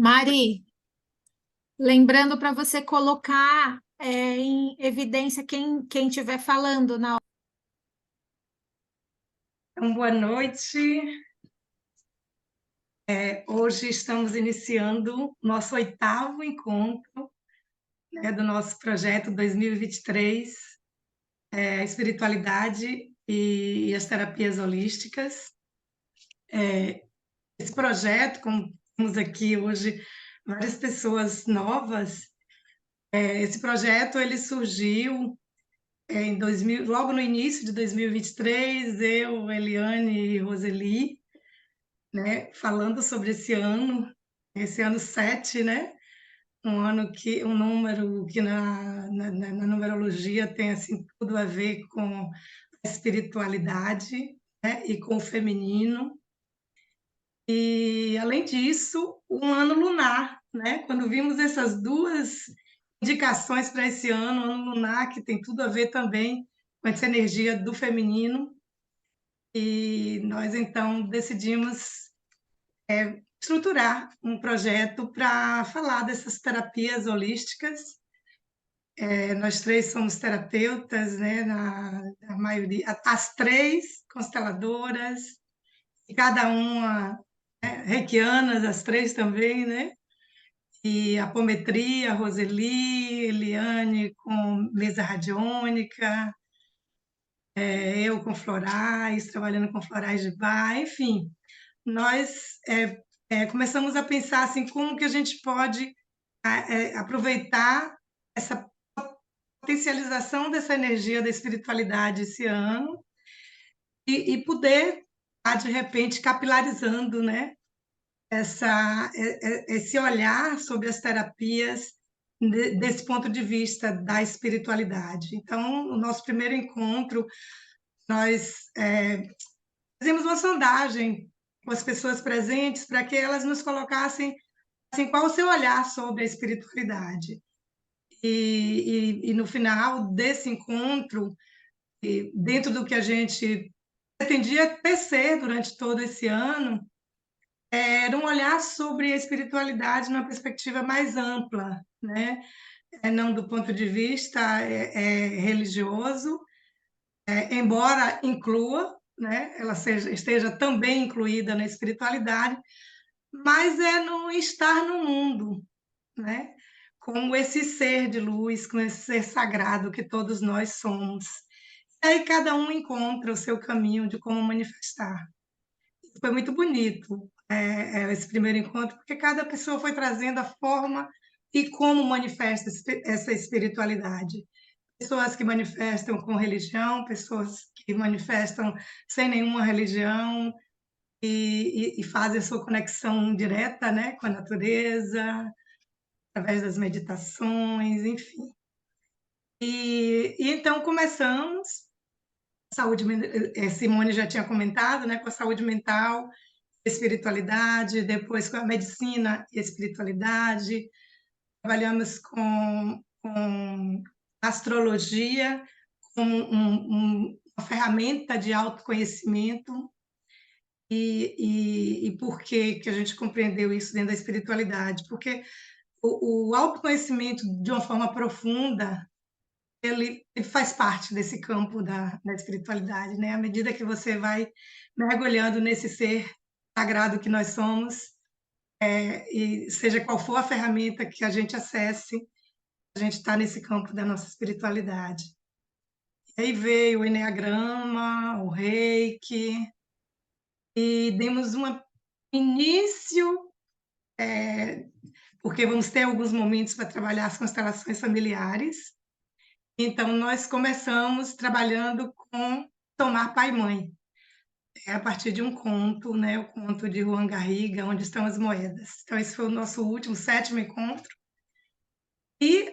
Mari, lembrando para você colocar em evidência quem estiver falando na hora. Então, boa noite. Hoje estamos iniciando nosso oitavo encontro, né, do nosso projeto 2023, a espiritualidade e as terapias holísticas. Esse projeto, como temos aqui hoje várias pessoas novas, esse projeto ele surgiu em 2000, logo no início de 2023, eu, Eliane e Roseli, né, falando sobre esse ano 7, né? Um número que na numerologia tem assim tudo a ver com a espiritualidade, né, e com o feminino. E além disso, um ano lunar, né? Quando vimos essas duas indicações para esse ano lunar, que tem tudo a ver também com essa energia do feminino, e nós então decidimos estruturar um projeto para falar dessas terapias holísticas. Nós três somos terapeutas, né? Na maioria, as três consteladoras, e cada uma, né, reikianas, as três também, né? E apometria, Roseli, Eliane com mesa radiônica, eu com florais, trabalhando com florais de bar, enfim. Nós começamos a pensar assim, como que a gente pode aproveitar essa potencialização dessa energia da espiritualidade esse ano e poder estar, de repente, capilarizando, né, esse olhar sobre as terapias desse ponto de vista da espiritualidade. Então, no nosso primeiro encontro, nós fizemos uma sondagem com as pessoas presentes para que elas nos colocassem assim, qual o seu olhar sobre a espiritualidade. E no final desse encontro, dentro do que a gente pretendia tecer durante todo esse ano, era um olhar sobre a espiritualidade numa perspectiva mais ampla, né? Não do ponto de vista religioso, embora inclua, né? Ela esteja também incluída na espiritualidade, mas é no estar no mundo, né? Como esse ser de luz, com esse ser sagrado que todos nós somos. E aí cada um encontra o seu caminho de como manifestar. Foi muito bonito esse primeiro encontro, porque cada pessoa foi trazendo a forma e como manifesta essa espiritualidade. Pessoas que manifestam com religião, pessoas que manifestam sem nenhuma religião e fazem a sua conexão direta, né, com a natureza, através das meditações, enfim. E então começamos, saúde, Simone já tinha comentado, né, com a saúde mental, espiritualidade, depois com a medicina e espiritualidade, trabalhamos com astrologia como uma ferramenta de autoconhecimento e por que a gente compreendeu isso dentro da espiritualidade? Porque o autoconhecimento de uma forma profunda ele faz parte desse campo da espiritualidade, né? À medida que você vai mergulhando nesse ser sagrado que nós somos, e seja qual for a ferramenta que a gente acesse, a gente está nesse campo da nossa espiritualidade. E aí veio o Enneagrama, o Reiki, e demos um início, porque vamos ter alguns momentos para trabalhar as constelações familiares. Então, nós começamos trabalhando com Tomar Pai e Mãe, a partir de um conto, né, o conto de Juan Garriga, Onde Estão as Moedas. Então, esse foi o nosso último, sétimo encontro. E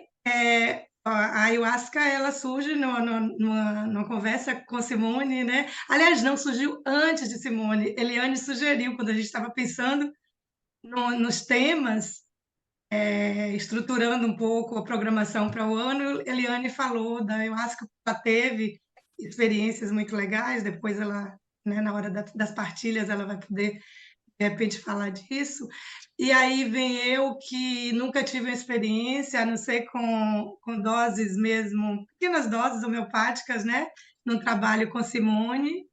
a ayahuasca, ela surge numa conversa com Simone, né? Aliás, não, surgiu antes de Simone. Eliane sugeriu, quando a gente estava pensando nos temas, estruturando um pouco a programação para o ano, Eliane falou da ayahuasca, ela teve experiências muito legais, depois ela, né, na hora das partilhas, ela vai poder de repente falar disso. E aí vem eu que nunca tive uma experiência, a não ser com doses mesmo, pequenas doses homeopáticas, né? No trabalho com Simone,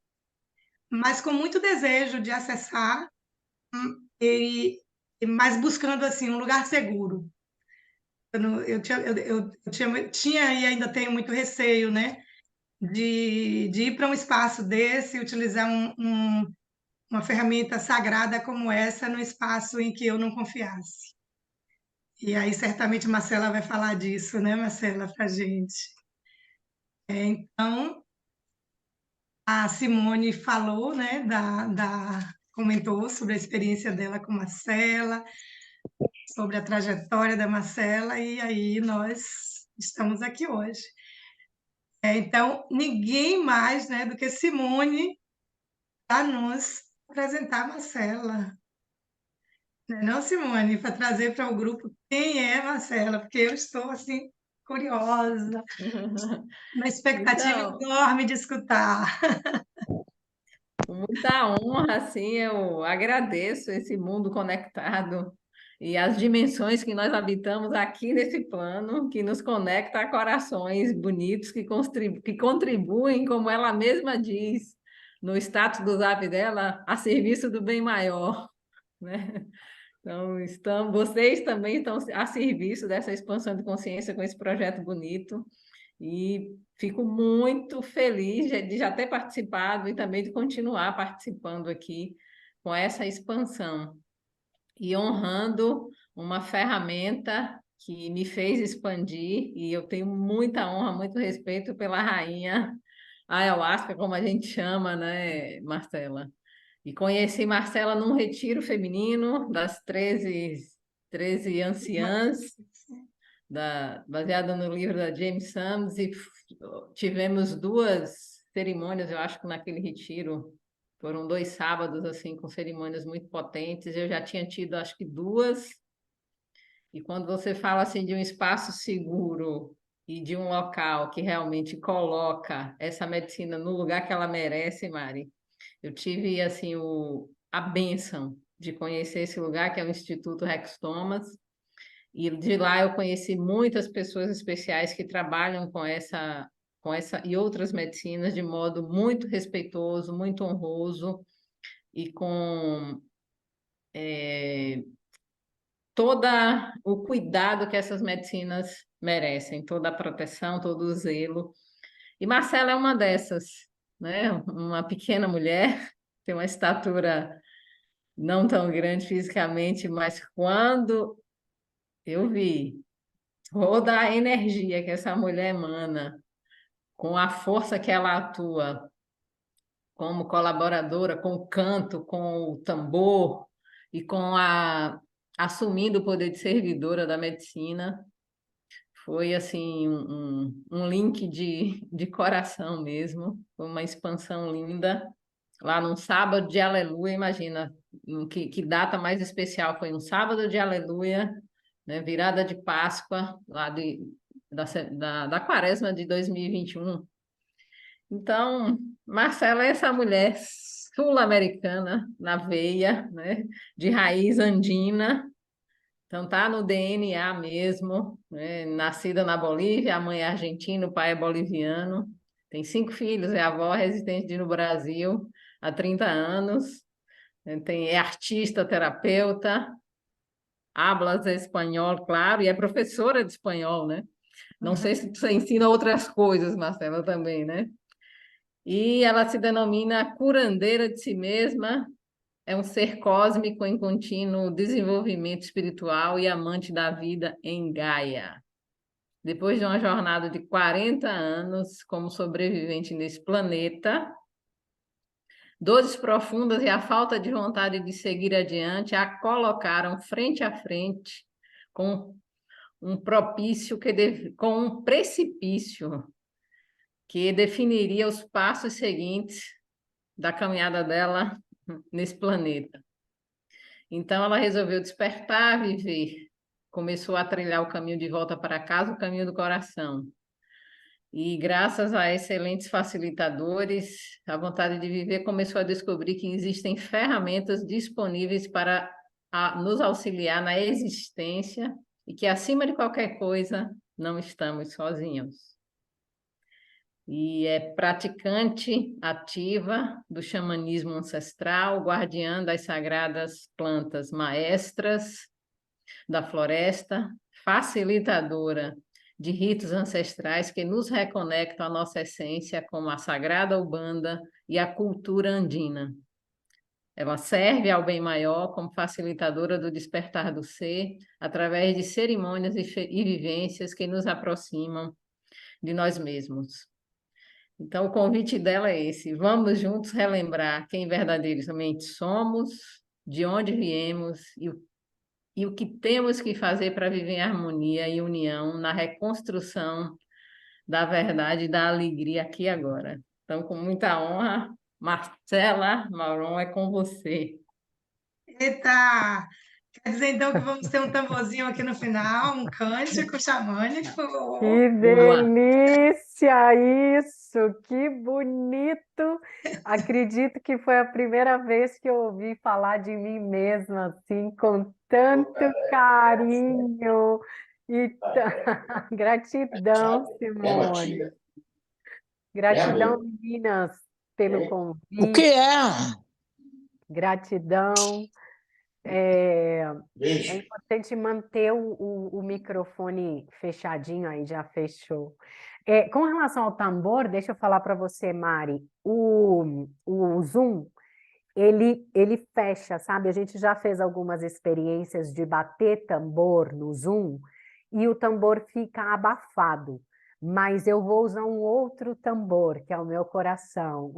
mas com muito desejo de acessar e mas buscando assim um lugar seguro. Eu tinha e ainda tenho muito receio, né? De ir para um espaço desse, utilizar uma ferramenta sagrada como essa no espaço em que eu não confiasse. E aí, certamente, Marcela vai falar disso, né, Marcela, para a gente. Então, a Simone falou, né, comentou sobre a experiência dela com Marcela, sobre a trajetória da Marcela, e aí nós estamos aqui hoje. Então, ninguém mais, né, do que Simone para nos apresentar a Marcela. Não, Simone, para trazer para o grupo quem é Marcela, porque eu estou assim curiosa, na expectativa Então, enorme de escutar. com muita honra, assim, eu agradeço esse mundo conectado e as dimensões que nós habitamos aqui nesse plano, que nos conecta a corações bonitos que contribuem, como ela mesma diz no status do Zap dela, a serviço do bem maior, né? Então, vocês também estão a serviço dessa expansão de consciência com esse projeto bonito. E fico muito feliz de já ter participado e também de continuar participando aqui com essa expansão e honrando uma ferramenta que me fez expandir, e eu tenho muita honra, muito respeito pela rainha Ayahuasca, como a gente chama, né, Marcela? E conheci Marcela num retiro feminino das 13 anciãs, baseada no livro da James Sams, e tivemos duas cerimônias, eu acho que naquele retiro foram 2 sábados assim com cerimônias muito potentes. Eu já tinha tido acho que duas. E quando você fala assim de um espaço seguro e de um local que realmente coloca essa medicina no lugar que ela merece, Mari, eu tive assim a bênção de conhecer esse lugar que é o Instituto Rex Thomas, e de lá eu conheci muitas pessoas especiais que trabalham com essa e outras medicinas de modo muito respeitoso, muito honroso e com todo o cuidado que essas medicinas merecem, toda a proteção, todo o zelo. E Marcela é uma dessas, né? Uma pequena mulher, tem uma estatura não tão grande fisicamente, mas quando eu vi toda a energia que essa mulher emana, com a força que ela atua como colaboradora, com o canto, com o tambor e assumindo o poder de servidora da medicina, foi assim um link de coração mesmo, foi uma expansão linda. Lá num sábado de aleluia, imagina que data mais especial, foi um sábado de aleluia, né, virada de Páscoa, lá da quaresma de 2021. Então, Marcela é essa mulher sul-americana, na veia, né, de raiz andina, então tá no DNA mesmo, né, nascida na Bolívia, a mãe é argentina, o pai é boliviano, tem 5 filhos, é avó residente no Brasil há 30 anos, né, é artista, terapeuta, habla espanhol, claro, e é professora de espanhol, né? Não sei se você ensina outras coisas, Marcela, também, né? E ela se denomina curandeira de si mesma, é um ser cósmico em contínuo desenvolvimento espiritual e amante da vida em Gaia. Depois de uma jornada de 40 anos como sobrevivente nesse planeta, dores profundas e a falta de vontade de seguir adiante a colocaram frente a frente com com um precipício que definiria os passos seguintes da caminhada dela nesse planeta. Então ela resolveu despertar, viver, começou a trilhar o caminho de volta para casa, o caminho do coração. E graças a excelentes facilitadores, a vontade de viver começou a descobrir que existem ferramentas disponíveis para nos auxiliar na existência e que, acima de qualquer coisa, não estamos sozinhos. E é praticante ativa do xamanismo ancestral, guardiã das sagradas plantas maestras da floresta, facilitadora de ritos ancestrais que nos reconectam à nossa essência, como a sagrada Umbanda e a cultura andina. Ela serve ao bem maior como facilitadora do despertar do ser, através de cerimônias e vivências que nos aproximam de nós mesmos. Então, o convite dela é esse: vamos juntos relembrar quem verdadeiramente somos, de onde viemos e o que temos que fazer para viver em harmonia e união na reconstrução da verdade e da alegria aqui e agora. Então, com muita honra, Marcela Mauron, é com você. Eita! Quer dizer, então, que vamos ter um tamborzinho aqui no final, um cântico xamânico. Que Boa! delícia isso! Que bonito! Acredito que foi a primeira vez que eu ouvi falar de mim mesma assim, com tanto carinho. E gratidão, Simone. Gratidão, meninas, pelo O convite. que é? Gratidão. É Beijo. importante manter o microfone fechadinho, aí já fechou. Com relação ao tambor, deixa eu falar para você, Mari, o Zoom, ele fecha, sabe? A gente já fez algumas experiências de bater tambor no Zoom e o tambor fica abafado, mas eu vou usar um outro tambor, que é o meu coração.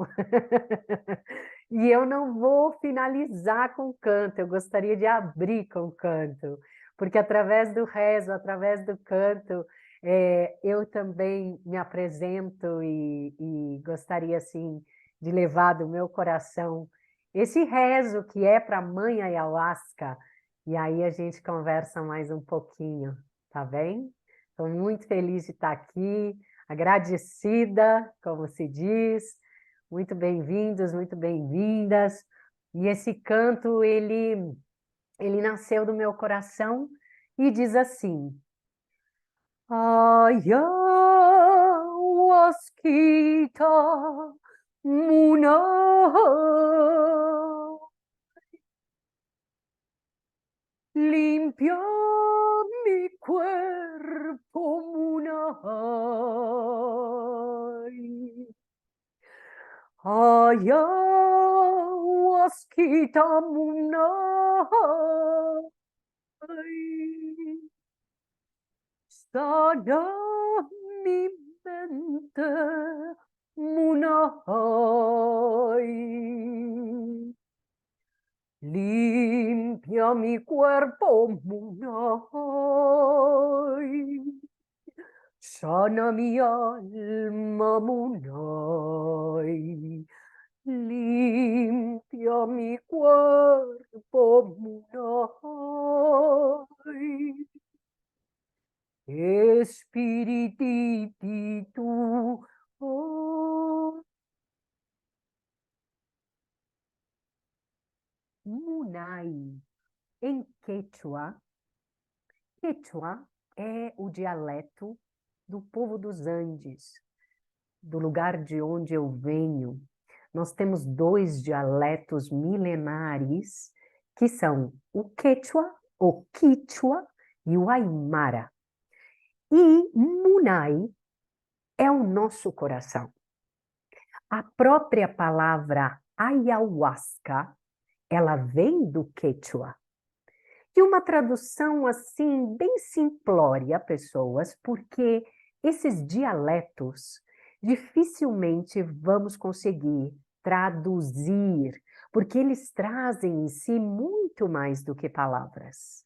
E eu não vou finalizar com canto, eu gostaria de abrir com canto, porque através do rezo, através do canto, eu também me apresento e gostaria, assim, de levar do meu coração esse rezo que é para a Mãe Ayahuasca, e aí a gente conversa mais um pouquinho, tá bem? Estou muito feliz de estar aqui, agradecida, como se diz. Muito bem-vindos, muito bem-vindas. E esse canto, ele nasceu do meu coração e diz assim: Ayahuasquita Muna, limpia mi cuerpo Muna. Ayahuasquita munai, sana mi mente munai, limpia mi cuerpo munai, sana mi alma munai. Limpia mi cuerpo munai, Espiritito, oh. Munai, em Quechua é o dialeto do povo dos Andes, do lugar de onde eu venho. Nós temos dois dialetos milenares, que são o Quechua, o Quichua e o Aimara. E Munai é o nosso coração. A própria palavra ayahuasca, ela vem do Quechua. E uma tradução assim, bem simplória, pessoas, porque esses dialetos dificilmente vamos conseguir traduzir, porque eles trazem em si muito mais do que palavras.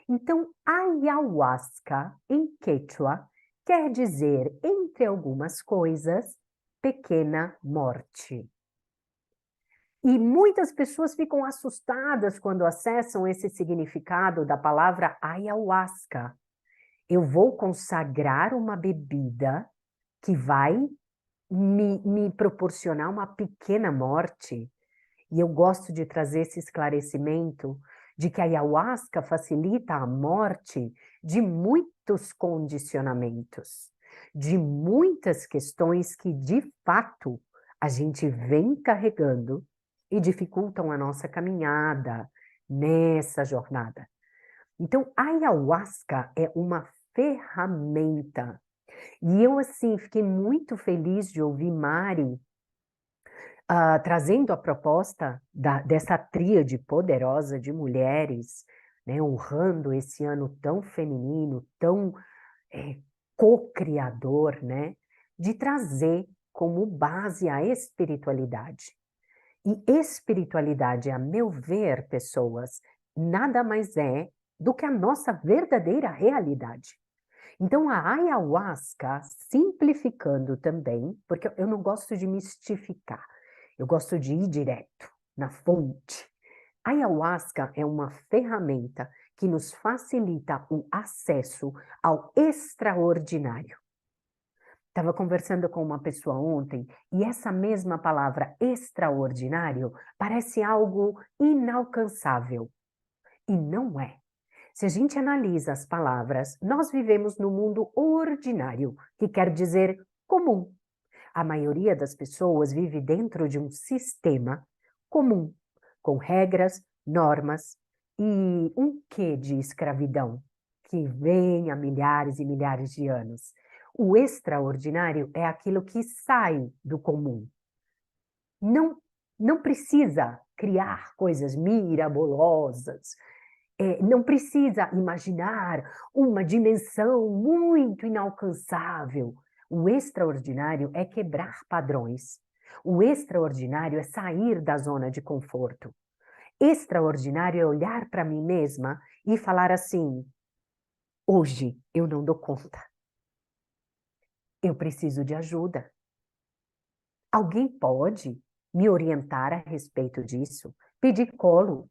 Então, ayahuasca, em Quechua, quer dizer, entre algumas coisas, pequena morte. E muitas pessoas ficam assustadas quando acessam esse significado da palavra ayahuasca. Eu vou consagrar uma bebida que vai me proporcionar uma pequena morte. E eu gosto de trazer esse esclarecimento de que a ayahuasca facilita a morte de muitos condicionamentos, de muitas questões que, de fato, a gente vem carregando e dificultam a nossa caminhada nessa jornada. Então, a ayahuasca é uma ferramenta. E eu, assim, fiquei muito feliz de ouvir Mari trazendo a proposta dessa tríade poderosa de mulheres, né, honrando esse ano tão feminino, tão co-criador, né, de trazer como base a espiritualidade. E espiritualidade, a meu ver, pessoas, nada mais é do que a nossa verdadeira realidade. Então, a ayahuasca, simplificando também, porque eu não gosto de mistificar, eu gosto de ir direto, na fonte. A ayahuasca é uma ferramenta que nos facilita o acesso ao extraordinário. Estava conversando com uma pessoa ontem e essa mesma palavra extraordinário parece algo inalcançável. E não é. Se a gente analisa as palavras, nós vivemos no mundo ordinário, que quer dizer comum. A maioria das pessoas vive dentro de um sistema comum, com regras, normas e um quê de escravidão, que vem há milhares e milhares de anos. O extraordinário é aquilo que sai do comum. Não precisa criar coisas mirabolosas, não precisa imaginar uma dimensão muito inalcançável. O extraordinário é quebrar padrões. O extraordinário é sair da zona de conforto. Extraordinário é olhar para mim mesma e falar assim: hoje eu não dou conta. Eu preciso de ajuda. Alguém pode me orientar a respeito disso? Pedir colo.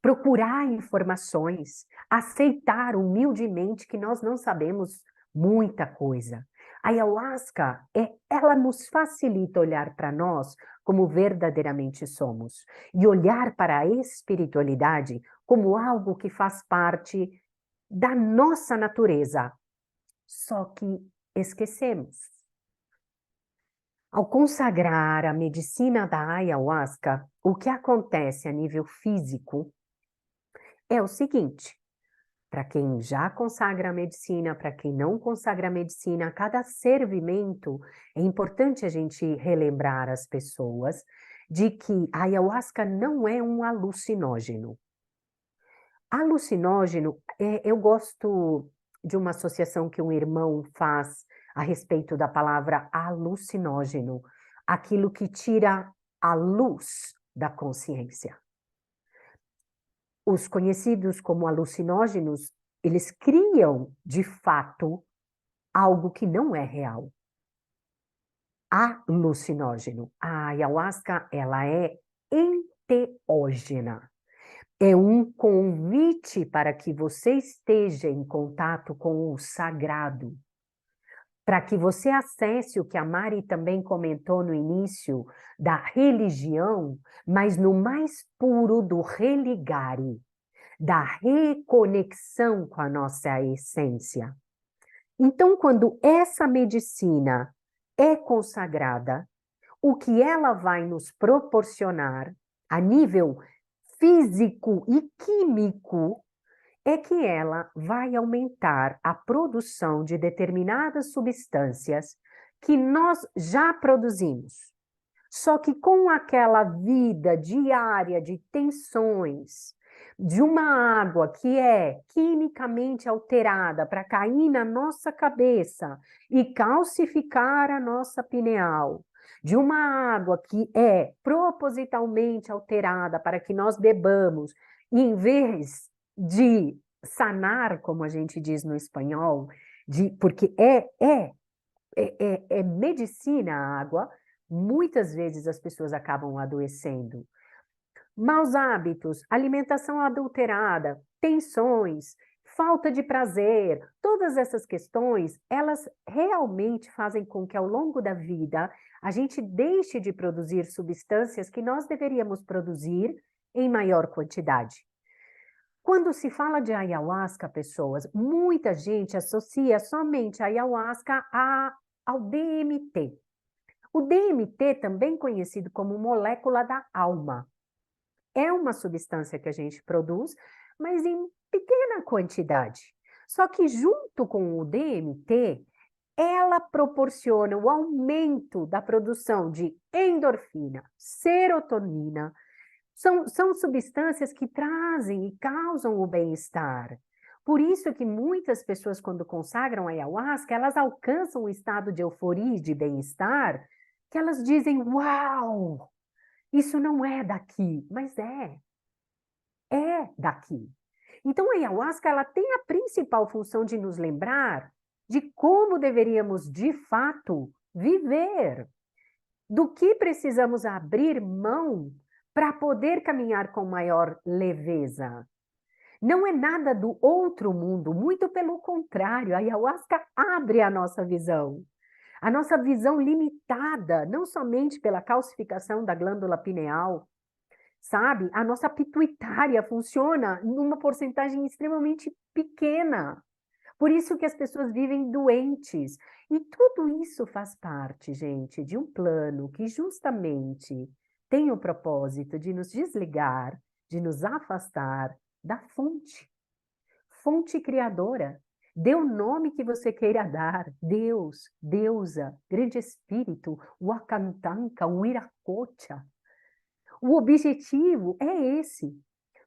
Procurar informações, aceitar humildemente que nós não sabemos muita coisa. A ayahuasca, ela nos facilita olhar para nós como verdadeiramente somos e olhar para a espiritualidade como algo que faz parte da nossa natureza. Só que esquecemos. Ao consagrar a medicina da ayahuasca, o que acontece a nível físico é o seguinte: para quem já consagra a medicina, para quem não consagra a medicina, cada servimento, é importante a gente relembrar as pessoas de que a ayahuasca não é um alucinógeno. Alucinógeno, eu gosto de uma associação que um irmão faz a respeito da palavra alucinógeno, aquilo que tira a luz da consciência. Os conhecidos como alucinógenos, eles criam, de fato, algo que não é real. Alucinógeno. A ayahuasca, ela é enteógena. É um convite para que você esteja em contato com o sagrado, para que você acesse o que a Mari também comentou no início da religião, mas no mais puro do religare, da reconexão com a nossa essência. Então, quando essa medicina é consagrada, o que ela vai nos proporcionar a nível físico e químico é que ela vai aumentar a produção de determinadas substâncias que nós já produzimos. Só que com aquela vida diária de tensões, de uma água que é quimicamente alterada para cair na nossa cabeça e calcificar a nossa pineal, de uma água que é propositalmente alterada para que nós bebamos, e em vez de sanar, como a gente diz no espanhol, porque é medicina a água, muitas vezes as pessoas acabam adoecendo. Maus hábitos, alimentação adulterada, tensões, falta de prazer, todas essas questões, elas realmente fazem com que ao longo da vida a gente deixe de produzir substâncias que nós deveríamos produzir em maior quantidade. Quando se fala de ayahuasca, pessoas, muita gente associa somente a ayahuasca ao DMT. O DMT, também conhecido como molécula da alma, é uma substância que a gente produz, mas em pequena quantidade. Só que junto com o DMT, ela proporciona o aumento da produção de endorfina, serotonina. São substâncias que trazem e causam o bem-estar. Por isso que muitas pessoas, quando consagram a ayahuasca, elas alcançam um estado de euforia e de bem-estar, que elas dizem, uau, isso não é daqui, mas é daqui. Então, a ayahuasca, ela tem a principal função de nos lembrar de como deveríamos, de fato, viver, do que precisamos abrir mão para poder caminhar com maior leveza. Não é nada do outro mundo, muito pelo contrário, a ayahuasca abre a nossa visão limitada, não somente pela calcificação da glândula pineal, sabe? A nossa pituitária funciona numa porcentagem extremamente pequena. Por isso que as pessoas vivem doentes. E tudo isso faz parte, gente, de um plano que justamente tem o propósito de nos desligar, de nos afastar da fonte criadora. Dê o nome que você queira dar, Deus, deusa, grande espírito, Wakantanka, Wiracocha. O objetivo é esse,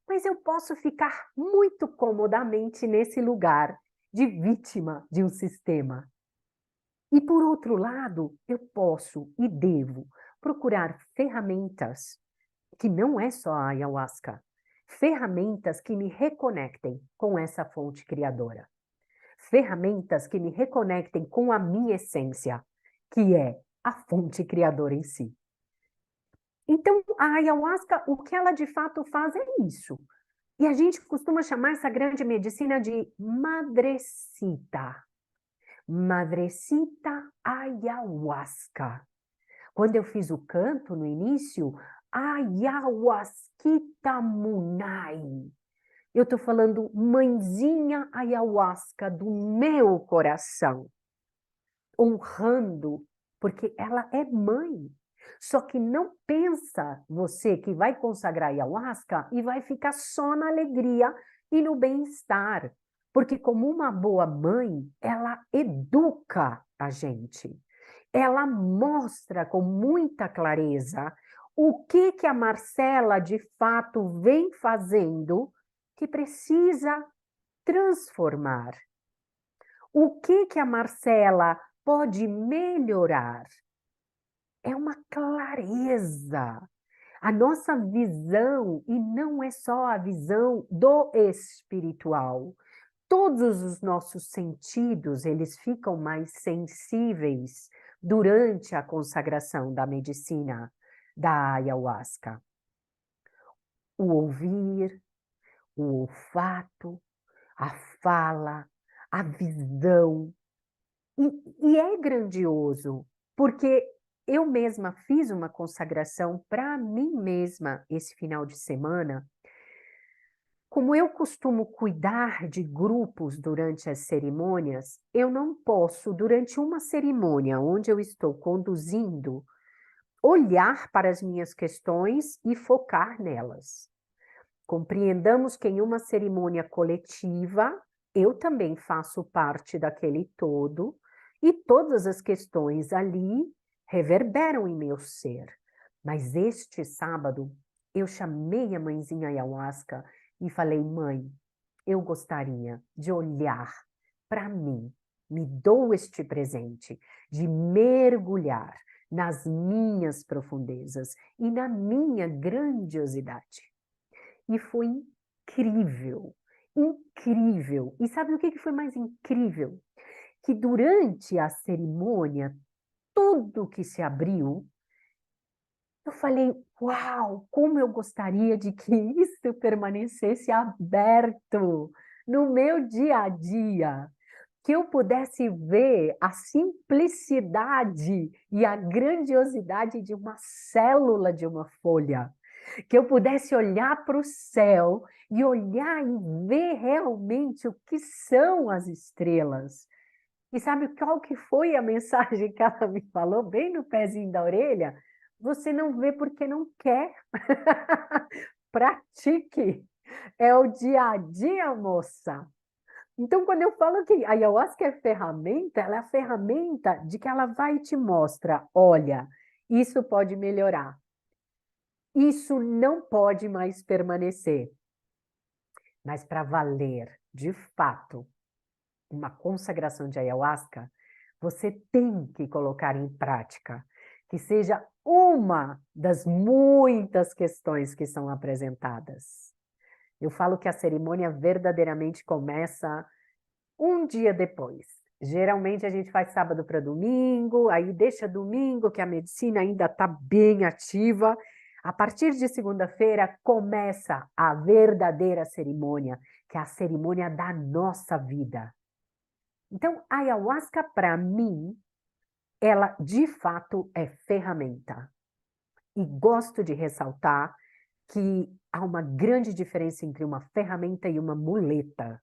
mas eu posso ficar muito comodamente nesse lugar de vítima de um sistema. E por outro lado, eu posso e devo procurar ferramentas, que não é só a ayahuasca, ferramentas que me reconectem com essa fonte criadora. Ferramentas que me reconectem com a minha essência, que é a fonte criadora em si. Então, a ayahuasca, o que ela de fato faz é isso. E a gente costuma chamar essa grande medicina de madrecita. Madrecita ayahuasca. Quando eu fiz o canto no início, ayahuasquita munai. Eu estou falando mãezinha ayahuasca do meu coração. Honrando, porque ela é mãe. Só que não pensa você que vai consagrar ayahuasca e vai ficar só na alegria e no bem-estar. Porque como uma boa mãe, ela educa a gente. Ela mostra com muita clareza o que a Marcela de fato vem fazendo que precisa transformar. O que a Marcela pode melhorar? É uma clareza. A nossa visão, e não é só a visão do espiritual. Todos os nossos sentidos, eles ficam mais sensíveis durante a consagração da medicina da ayahuasca. O ouvir, o olfato, a fala, a visão. E é grandioso, porque eu mesma fiz uma consagração para mim mesma esse final de semana. Como eu costumo cuidar de grupos durante as cerimônias, eu não posso, durante uma cerimônia onde eu estou conduzindo, olhar para as minhas questões e focar nelas. Compreendamos que em uma cerimônia coletiva, eu também faço parte daquele todo e todas as questões ali reverberam em meu ser. Mas este sábado, eu chamei a mãezinha ayahuasca e falei, mãe, eu gostaria de olhar para mim, me dou este presente de mergulhar nas minhas profundezas e na minha grandiosidade. E foi incrível, incrível. E sabe o que foi mais incrível? Que durante a cerimônia, tudo que se abriu, eu falei, uau, como eu gostaria de que isso permanecesse aberto no meu dia a dia, que eu pudesse ver a simplicidade e a grandiosidade de uma célula de uma folha, que eu pudesse olhar para o céu e olhar e ver realmente o que são as estrelas. E sabe qual que foi a mensagem que ela me falou, bem no pezinho da orelha? Você não vê porque não quer. Pratique. É o dia a dia, moça. Então, quando eu falo que a ayahuasca é ferramenta, ela é a ferramenta de que ela vai e te mostra, olha, isso pode melhorar. Isso não pode mais permanecer. Mas para valer, de fato, uma consagração de ayahuasca, você tem que colocar em prática, que seja uma das muitas questões que são apresentadas. Eu falo que a cerimônia verdadeiramente começa um dia depois. Geralmente a gente faz sábado para domingo, aí deixa domingo, que a medicina ainda está bem ativa. A partir de segunda-feira começa a verdadeira cerimônia, que é a cerimônia da nossa vida. Então, a ayahuasca, para mim, ela de fato é ferramenta. E gosto de ressaltar que há uma grande diferença entre uma ferramenta e uma muleta.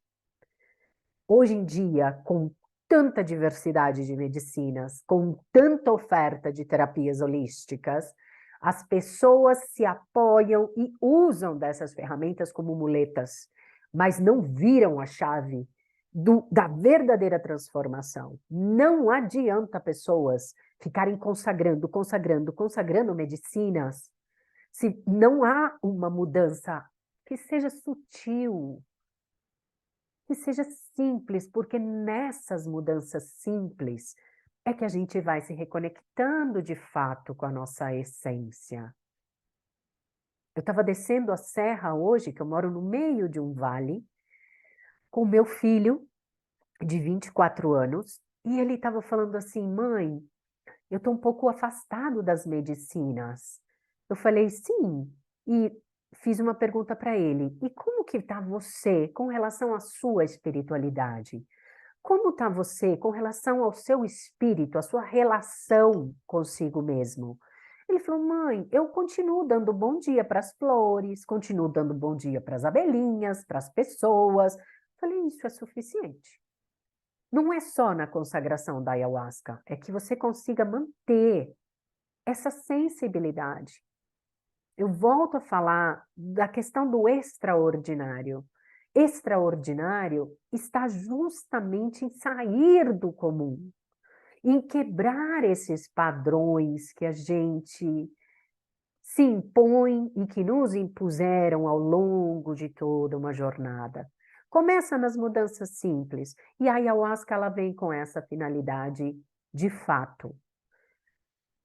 Hoje em dia, com tanta diversidade de medicinas, com tanta oferta de terapias holísticas, as pessoas se apoiam e usam dessas ferramentas como muletas, mas não viram a chave da verdadeira transformação. Não adianta pessoas ficarem consagrando medicinas se não há uma mudança que seja sutil, que seja simples, porque nessas mudanças simples é que a gente vai se reconectando de fato com a nossa essência. Eu estava descendo a serra hoje, que eu moro no meio de um vale, com meu filho de 24 anos, e ele estava falando assim, mãe, eu estou um pouco afastado das medicinas. Eu falei, sim, e fiz uma pergunta para ele, e como que está você com relação à sua espiritualidade? Como está você com relação ao seu espírito, a sua relação consigo mesmo? Ele falou, mãe, eu continuo dando bom dia para as flores, continuo dando bom dia para as abelhinhas, para as pessoas. Falei, isso é suficiente. Não é só na consagração da ayahuasca, é que você consiga manter essa sensibilidade. Eu volto a falar da questão do extraordinário. Extraordinário está justamente em sair do comum, em quebrar esses padrões que a gente se impõe e que nos impuseram ao longo de toda uma jornada. Começa nas mudanças simples, e a ayahuasca ela vem com essa finalidade de fato.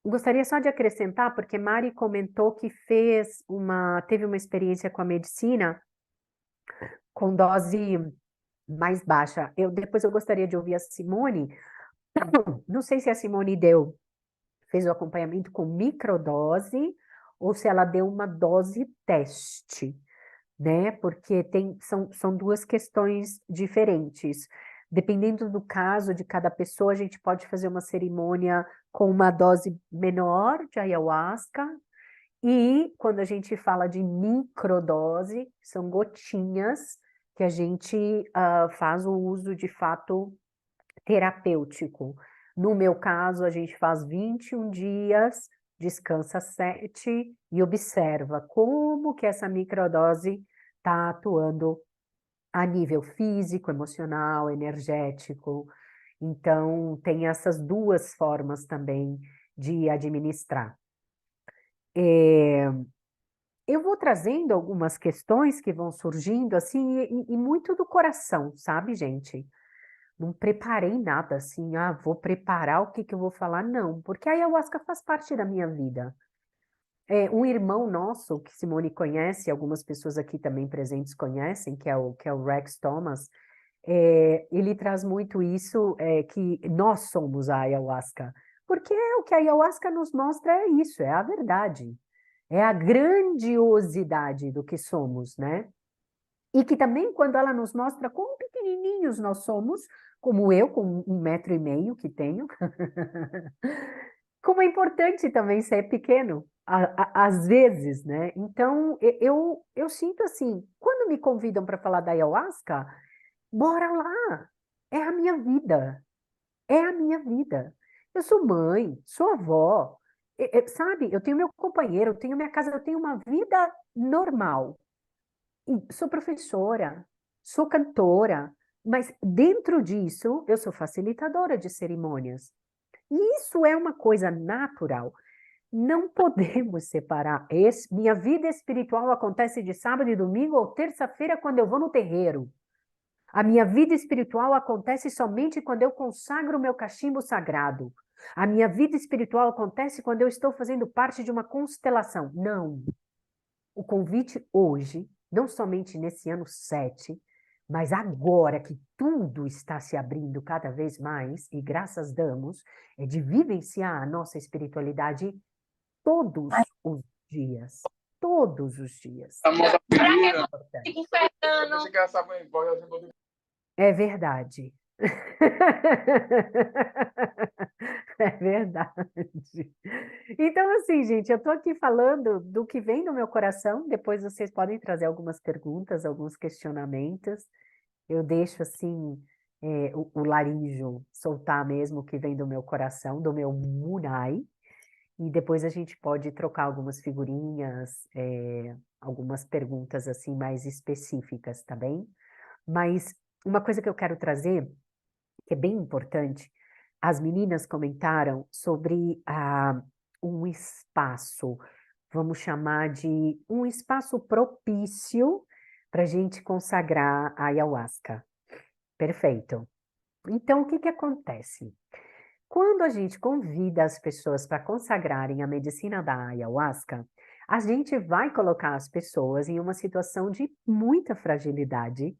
Gostaria só de acrescentar, porque Mari comentou que teve uma experiência com a medicina com dose mais baixa. Depois eu gostaria de ouvir a Simone. Não sei se a Simone fez o acompanhamento com microdose ou se ela deu uma dose teste, né? Porque são duas questões diferentes. Dependendo do caso de cada pessoa, a gente pode fazer uma cerimônia com uma dose menor de ayahuasca, e quando a gente fala de microdose, são gotinhas que a gente faz o uso de fato terapêutico. No meu caso, a gente faz 21 dias, descansa 7 e observa como que essa microdose está atuando a nível físico, emocional, energético. Então, tem essas duas formas também de administrar. Eu vou trazendo algumas questões que vão surgindo, assim, e muito do coração, sabe, gente? Não preparei nada, assim, vou preparar o que eu vou falar, não, porque a ayahuasca faz parte da minha vida. Um irmão nosso, que Simone conhece, algumas pessoas aqui também presentes conhecem, que é o Rex Thomas, ele traz muito isso, que nós somos a ayahuasca, porque o que a ayahuasca nos mostra é isso, é a verdade, é a grandiosidade do que somos, né? E que também, quando ela nos mostra quão pequenininhos nós somos, como eu, com 1,5 m que tenho, como é importante também ser pequeno, às vezes, né? Então, eu sinto assim, quando me convidam para falar da ayahuasca, bora lá, é a minha vida, é a minha vida. Eu sou mãe, sou avó, sabe? Eu tenho meu companheiro, eu tenho minha casa, eu tenho uma vida normal. E sou professora, sou cantora, mas dentro disso eu sou facilitadora de cerimônias. E isso é uma coisa natural. Não podemos separar. Minha vida espiritual acontece de sábado e domingo ou terça-feira quando eu vou no terreiro. A minha vida espiritual acontece somente quando eu consagro o meu cachimbo sagrado. A minha vida espiritual acontece quando eu estou fazendo parte de uma constelação. Não. O convite hoje, não somente nesse ano 7, mas agora que tudo está se abrindo cada vez mais, e graças damos, é de vivenciar a nossa espiritualidade todos os dias. Todos os dias. É verdade. É verdade. Então, assim, gente, eu estou aqui falando do que vem no meu coração. Depois vocês podem trazer algumas perguntas, alguns questionamentos. Eu deixo, assim, o Larígio soltar mesmo o que vem do meu coração, do meu Munai. E depois a gente pode trocar algumas figurinhas, algumas perguntas, assim, mais específicas, tá bem? Mas uma coisa que eu quero trazer, que é bem importante, as meninas comentaram sobre um espaço, vamos chamar de um espaço propício para a gente consagrar a ayahuasca. Perfeito. Então, o que que acontece? Quando a gente convida as pessoas para consagrarem a medicina da ayahuasca, a gente vai colocar as pessoas em uma situação de muita fragilidade,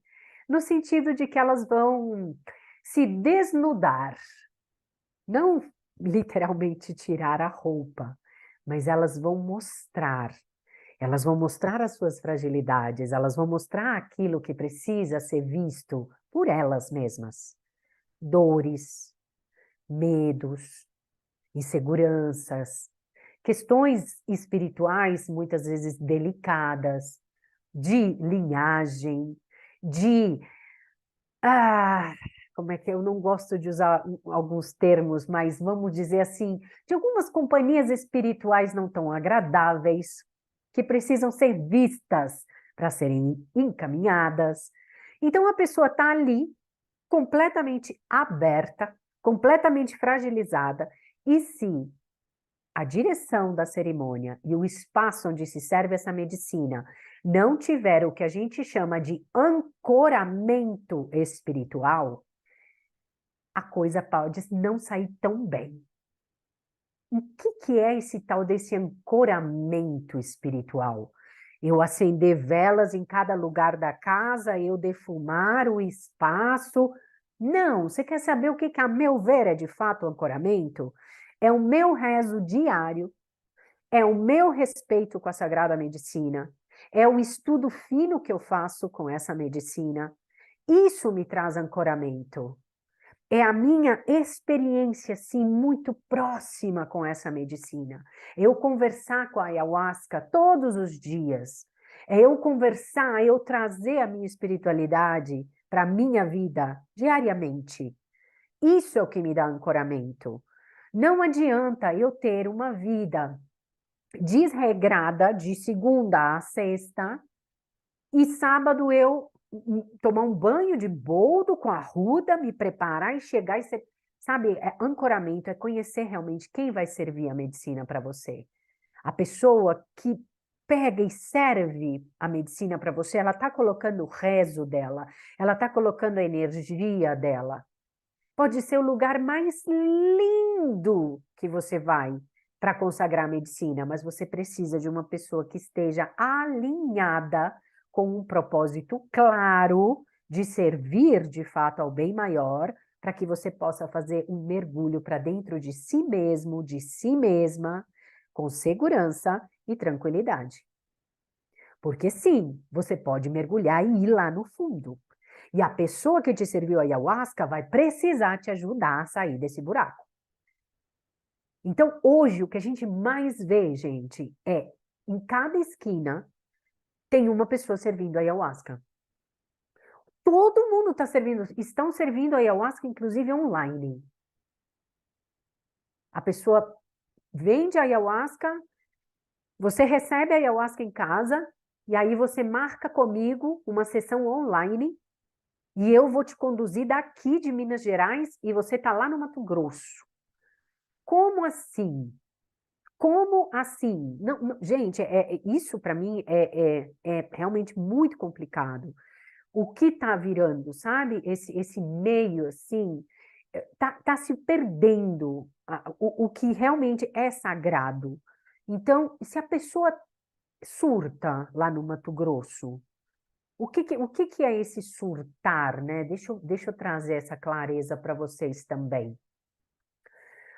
no sentido de que elas vão se desnudar, não literalmente tirar a roupa, mas elas vão mostrar as suas fragilidades, elas vão mostrar aquilo que precisa ser visto por elas mesmas. Dores, medos, inseguranças, questões espirituais muitas vezes delicadas, de linhagem, de como é que eu não gosto de usar alguns termos, mas vamos dizer assim, de algumas companhias espirituais não tão agradáveis, que precisam ser vistas para serem encaminhadas. Então a pessoa está ali completamente aberta, completamente fragilizada, e se a direção da cerimônia e o espaço onde se serve essa medicina não tiver o que a gente chama de ancoramento espiritual, a coisa pode não sair tão bem. O que é esse tal desse ancoramento espiritual? Eu acender velas em cada lugar da casa, eu defumar o espaço. Não, você quer saber o que, a meu ver, é de fato ancoramento? É o meu rezo diário, é o meu respeito com a Sagrada Medicina, é o estudo fino que eu faço com essa medicina. Isso me traz ancoramento. É a minha experiência, sim, muito próxima com essa medicina. Eu conversar com a ayahuasca todos os dias. É eu conversar, eu trazer a minha espiritualidade para a minha vida diariamente. Isso é o que me dá ancoramento. Não adianta eu ter uma vida desregrada de segunda a sexta e sábado eu tomar um banho de boldo com arruda, me preparar e chegar e ser... Sabe, ancoramento é conhecer realmente quem vai servir a medicina para você. A pessoa que pega e serve a medicina para você, ela está colocando o rezo dela, ela está colocando a energia dela. Pode ser o lugar mais lindo que você vai para consagrar a medicina, mas você precisa de uma pessoa que esteja alinhada com um propósito claro de servir de fato ao bem maior, para que você possa fazer um mergulho para dentro de si mesmo, de si mesma, com segurança e tranquilidade. Porque sim, você pode mergulhar e ir lá no fundo. E a pessoa que te serviu a ayahuasca vai precisar te ajudar a sair desse buraco. Então, hoje, o que a gente mais vê, gente, é em cada esquina tem uma pessoa servindo a ayahuasca. Todo mundo está servindo, estão servindo a ayahuasca, inclusive online. A pessoa vende a ayahuasca, você recebe a ayahuasca em casa, e aí você marca comigo uma sessão online, e eu vou te conduzir daqui de Minas Gerais, e você está lá no Mato Grosso. Como assim? Como assim? Não, gente, isso para mim é realmente muito complicado. O que está virando, sabe? Esse meio, assim, tá se perdendo o que realmente é sagrado. Então, se a pessoa surta lá no Mato Grosso, o que é esse surtar, né? Deixa eu trazer essa clareza para vocês também.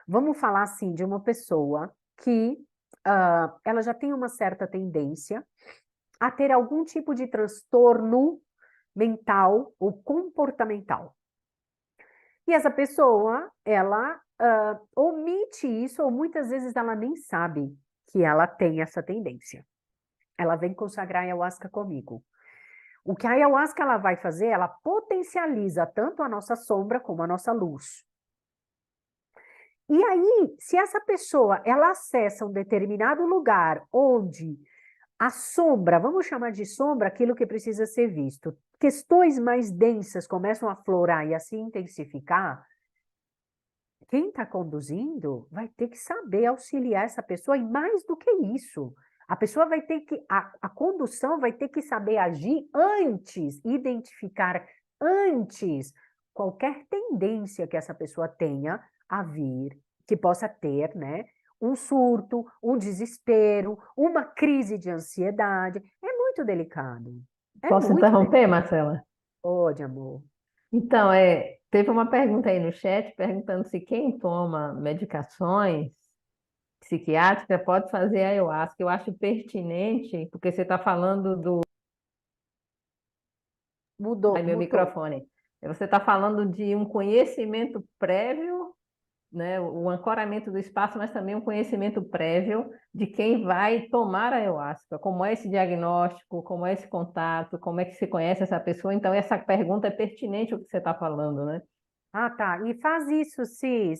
Vamos falar, assim, de uma pessoa que ela já tem uma certa tendência a ter algum tipo de transtorno mental ou comportamental. E essa pessoa, ela omite isso, ou muitas vezes ela nem sabe que ela tem essa tendência. Ela vem consagrar a ayahuasca comigo. O que a ayahuasca ela vai fazer, ela potencializa tanto a nossa sombra como a nossa luz. E aí, se essa pessoa ela acessa um determinado lugar onde a sombra, vamos chamar de sombra aquilo que precisa ser visto, questões mais densas começam a aflorar e a se intensificar, quem está conduzindo vai ter que saber auxiliar essa pessoa, e mais do que isso, a pessoa vai ter que, a condução vai ter que saber agir antes, identificar antes qualquer tendência que essa pessoa tenha a vir, que possa ter, né? Um surto, um desespero, uma crise de ansiedade. É muito delicado. É Posso muito interromper, delicado. Marcela? Pode, amor. Então, teve uma pergunta aí no chat perguntando se quem toma medicações psiquiátricas pode fazer ayahuasca. Eu acho pertinente, porque você está falando do... Mudou, Ai, meu mudou. microfone. Você está falando de um conhecimento prévio, né, o ancoramento do espaço, mas também um conhecimento prévio de quem vai tomar a ayahuasca, como é esse diagnóstico, como é esse contato, como é que se conhece essa pessoa. Então, essa pergunta é pertinente ao que você está falando, né? Ah, tá. E faz isso, se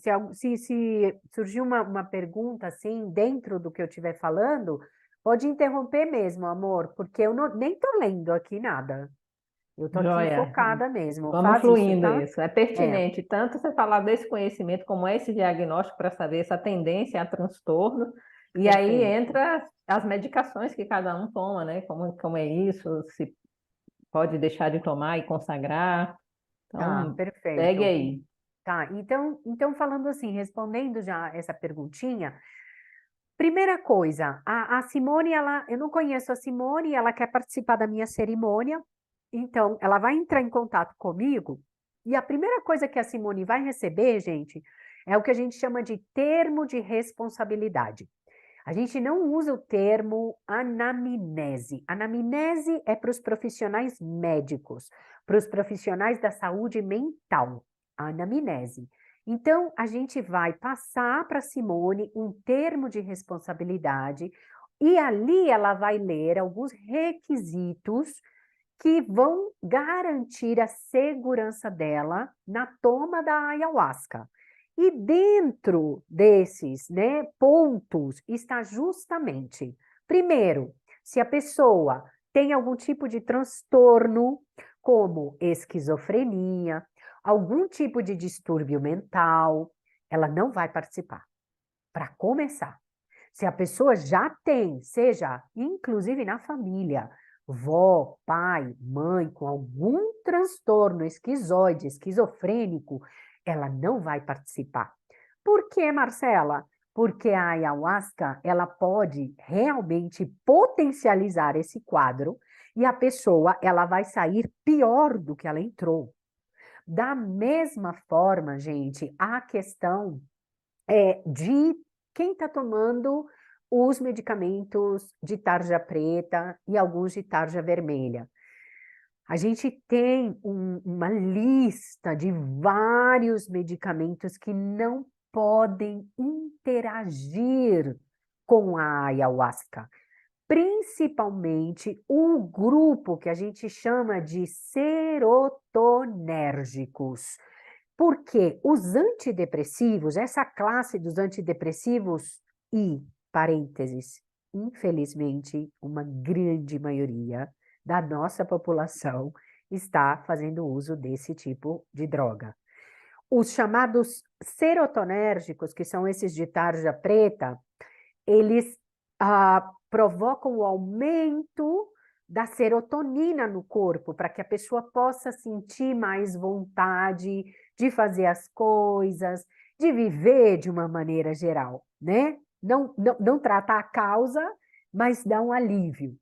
surgir uma pergunta assim, dentro do que eu estiver falando, pode interromper mesmo, amor, porque eu nem estou lendo aqui nada. Eu estou aqui Joia. focada mesmo. Vamos Faz isso, fluindo tá? isso. É É, pertinente tanto você falar desse conhecimento, como é esse diagnóstico, para saber essa tendência a transtorno, e aí perfeito. entra as medicações que cada um toma, né? Como é isso, se pode deixar de tomar e consagrar. Tá, Então, segue perfeito. aí. Tá, então falando assim, respondendo já essa perguntinha, primeira coisa, a Simone, eu não conheço a Simone, ela quer participar da minha cerimônia, então ela vai entrar em contato comigo, e a primeira coisa que a Simone vai receber, gente, é o que a gente chama de termo de responsabilidade. A gente não usa o termo anamnese. Anamnese é para os profissionais médicos, para os profissionais da saúde mental. Anamnese. Então, a gente vai passar para a Simone um termo de responsabilidade e ali ela vai ler alguns requisitos que vão garantir a segurança dela na toma da ayahuasca. E dentro desses, né, pontos está justamente, primeiro, se a pessoa tem algum tipo de transtorno, como esquizofrenia, algum tipo de distúrbio mental, ela não vai participar. Para começar, se a pessoa já tem, seja inclusive na família, vó, pai, mãe com algum transtorno esquizoide, esquizofrênico, ela não vai participar. Por quê, Marcela? Porque a ayahuasca, ela pode realmente potencializar esse quadro e a pessoa, ela vai sair pior do que ela entrou. Da mesma forma, gente, a questão de quem está tomando os medicamentos de tarja preta e alguns de tarja vermelha. A gente tem uma lista de vários medicamentos que não podem interagir com a ayahuasca, principalmente o grupo que a gente chama de serotonérgicos. Porque os antidepressivos, essa classe dos antidepressivos e, parênteses, infelizmente, uma grande maioria da nossa população está fazendo uso desse tipo de droga. Os chamados serotonérgicos, que são esses de tarja preta, eles provocam o aumento da serotonina no corpo, para que a pessoa possa sentir mais vontade de fazer as coisas, de viver de uma maneira geral, né? Não trata a causa, mas dá um alívio.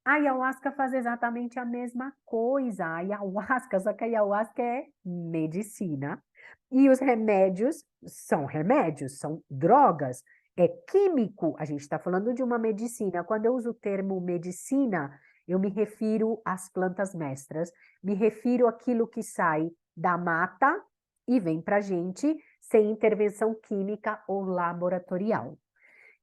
A ayahuasca faz exatamente a mesma coisa. A ayahuasca, só que a ayahuasca é medicina. E os remédios, são drogas, é químico. A gente está falando de uma medicina. Quando eu uso o termo medicina, eu me refiro às plantas mestras, me refiro àquilo que sai da mata e vem para a gente sem intervenção química ou laboratorial.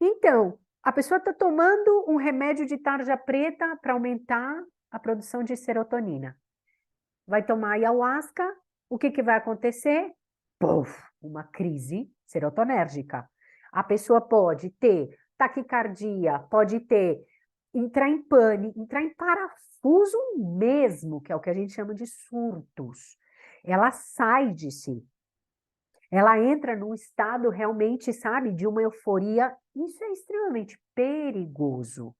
Então, a pessoa está tomando um remédio de tarja preta para aumentar a produção de serotonina. Vai tomar ayahuasca, o que vai acontecer? Puf, uma crise serotonérgica. A pessoa pode ter taquicardia, pode entrar em pânico, entrar em parafuso mesmo, que é o que a gente chama de surtos. Ela sai de si. Ela entra num estado realmente, sabe, de uma euforia. Isso é extremamente perigoso.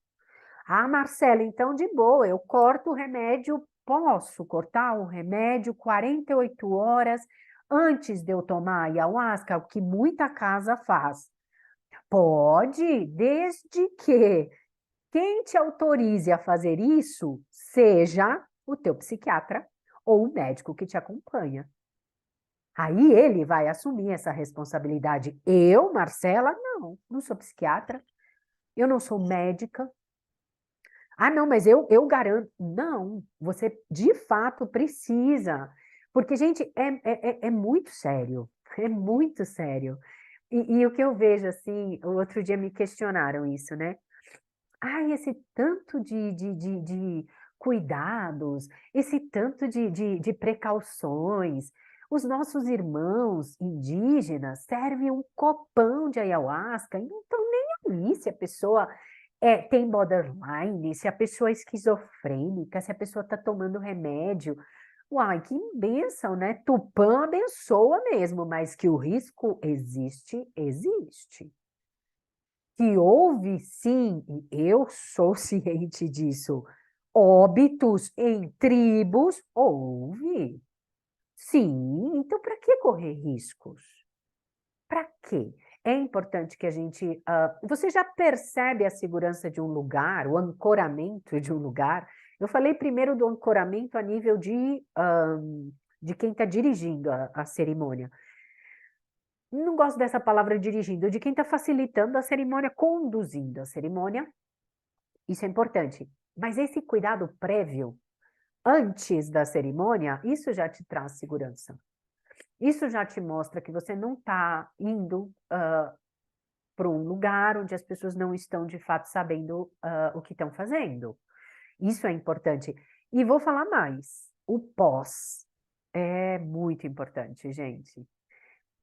Ah, Marcela, então de boa, eu corto o remédio, posso cortar o remédio 48 horas antes de eu tomar ayahuasca, o que muita casa faz. Pode, desde que quem te autorize a fazer isso seja o teu psiquiatra ou o médico que te acompanha. Aí ele vai assumir essa responsabilidade. Eu, Marcela, não sou psiquiatra, eu não sou médica. Ah, não, mas eu garanto. Não, você de fato precisa. Porque, gente, é muito sério. É muito sério. E o que eu vejo, assim, o outro dia me questionaram isso, né? Ai, esse tanto de cuidados, esse tanto de precauções. Os nossos irmãos indígenas servem um copão de ayahuasca e não estão nem aí se a pessoa tem borderline, se a pessoa é esquizofrênica, se a pessoa está tomando remédio. Uai, que bênção, né? Tupã abençoa mesmo, mas que o risco existe, existe. Que houve, sim, e eu sou ciente disso, óbitos em tribos, houve. Sim, então para que correr riscos? Para quê? É importante que a gente... você já percebe a segurança de um lugar, o ancoramento de um lugar? Eu falei primeiro do ancoramento a nível de quem está dirigindo a cerimônia. Não gosto dessa palavra dirigindo, de quem está facilitando a cerimônia, conduzindo a cerimônia. Isso é importante. Mas esse cuidado prévio, antes da cerimônia, isso já te traz segurança. Isso já te mostra que você não está indo para um lugar onde as pessoas não estão, de fato, sabendo o que estão fazendo. Isso é importante. E vou falar mais. O pós é muito importante, gente.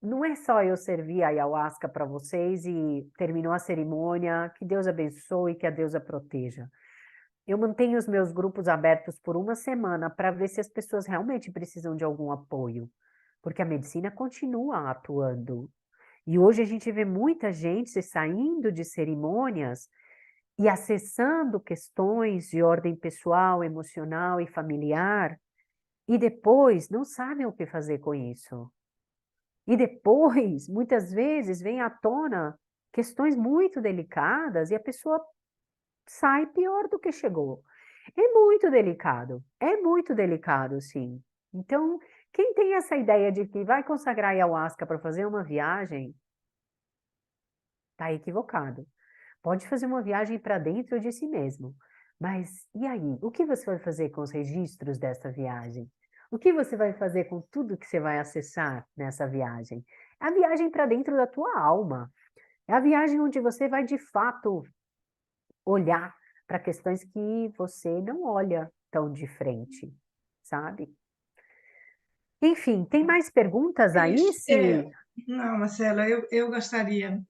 Não é só eu servir a ayahuasca para vocês e terminou a cerimônia, que Deus abençoe, que a deusa proteja. Eu mantenho os meus grupos abertos por uma semana para ver se as pessoas realmente precisam de algum apoio, porque a medicina continua atuando. E hoje a gente vê muita gente saindo de cerimônias e acessando questões de ordem pessoal, emocional e familiar, e depois não sabem o que fazer com isso. E depois, muitas vezes, vem à tona questões muito delicadas e a pessoa sai pior do que chegou. É muito delicado, sim. Então, quem tem essa ideia de que vai consagrar ayahuasca para fazer uma viagem, está equivocado. pode fazer uma viagem para dentro de si mesmo. Mas e aí? O que você vai fazer com os registros dessa viagem? O que você vai fazer com tudo que você vai acessar nessa viagem? É a viagem para dentro da tua alma. É a viagem onde você vai, de fato, olhar para questões que você não olha tão de frente, sabe? Enfim, tem mais perguntas aí, Si? Não, Marcela, eu gostaria,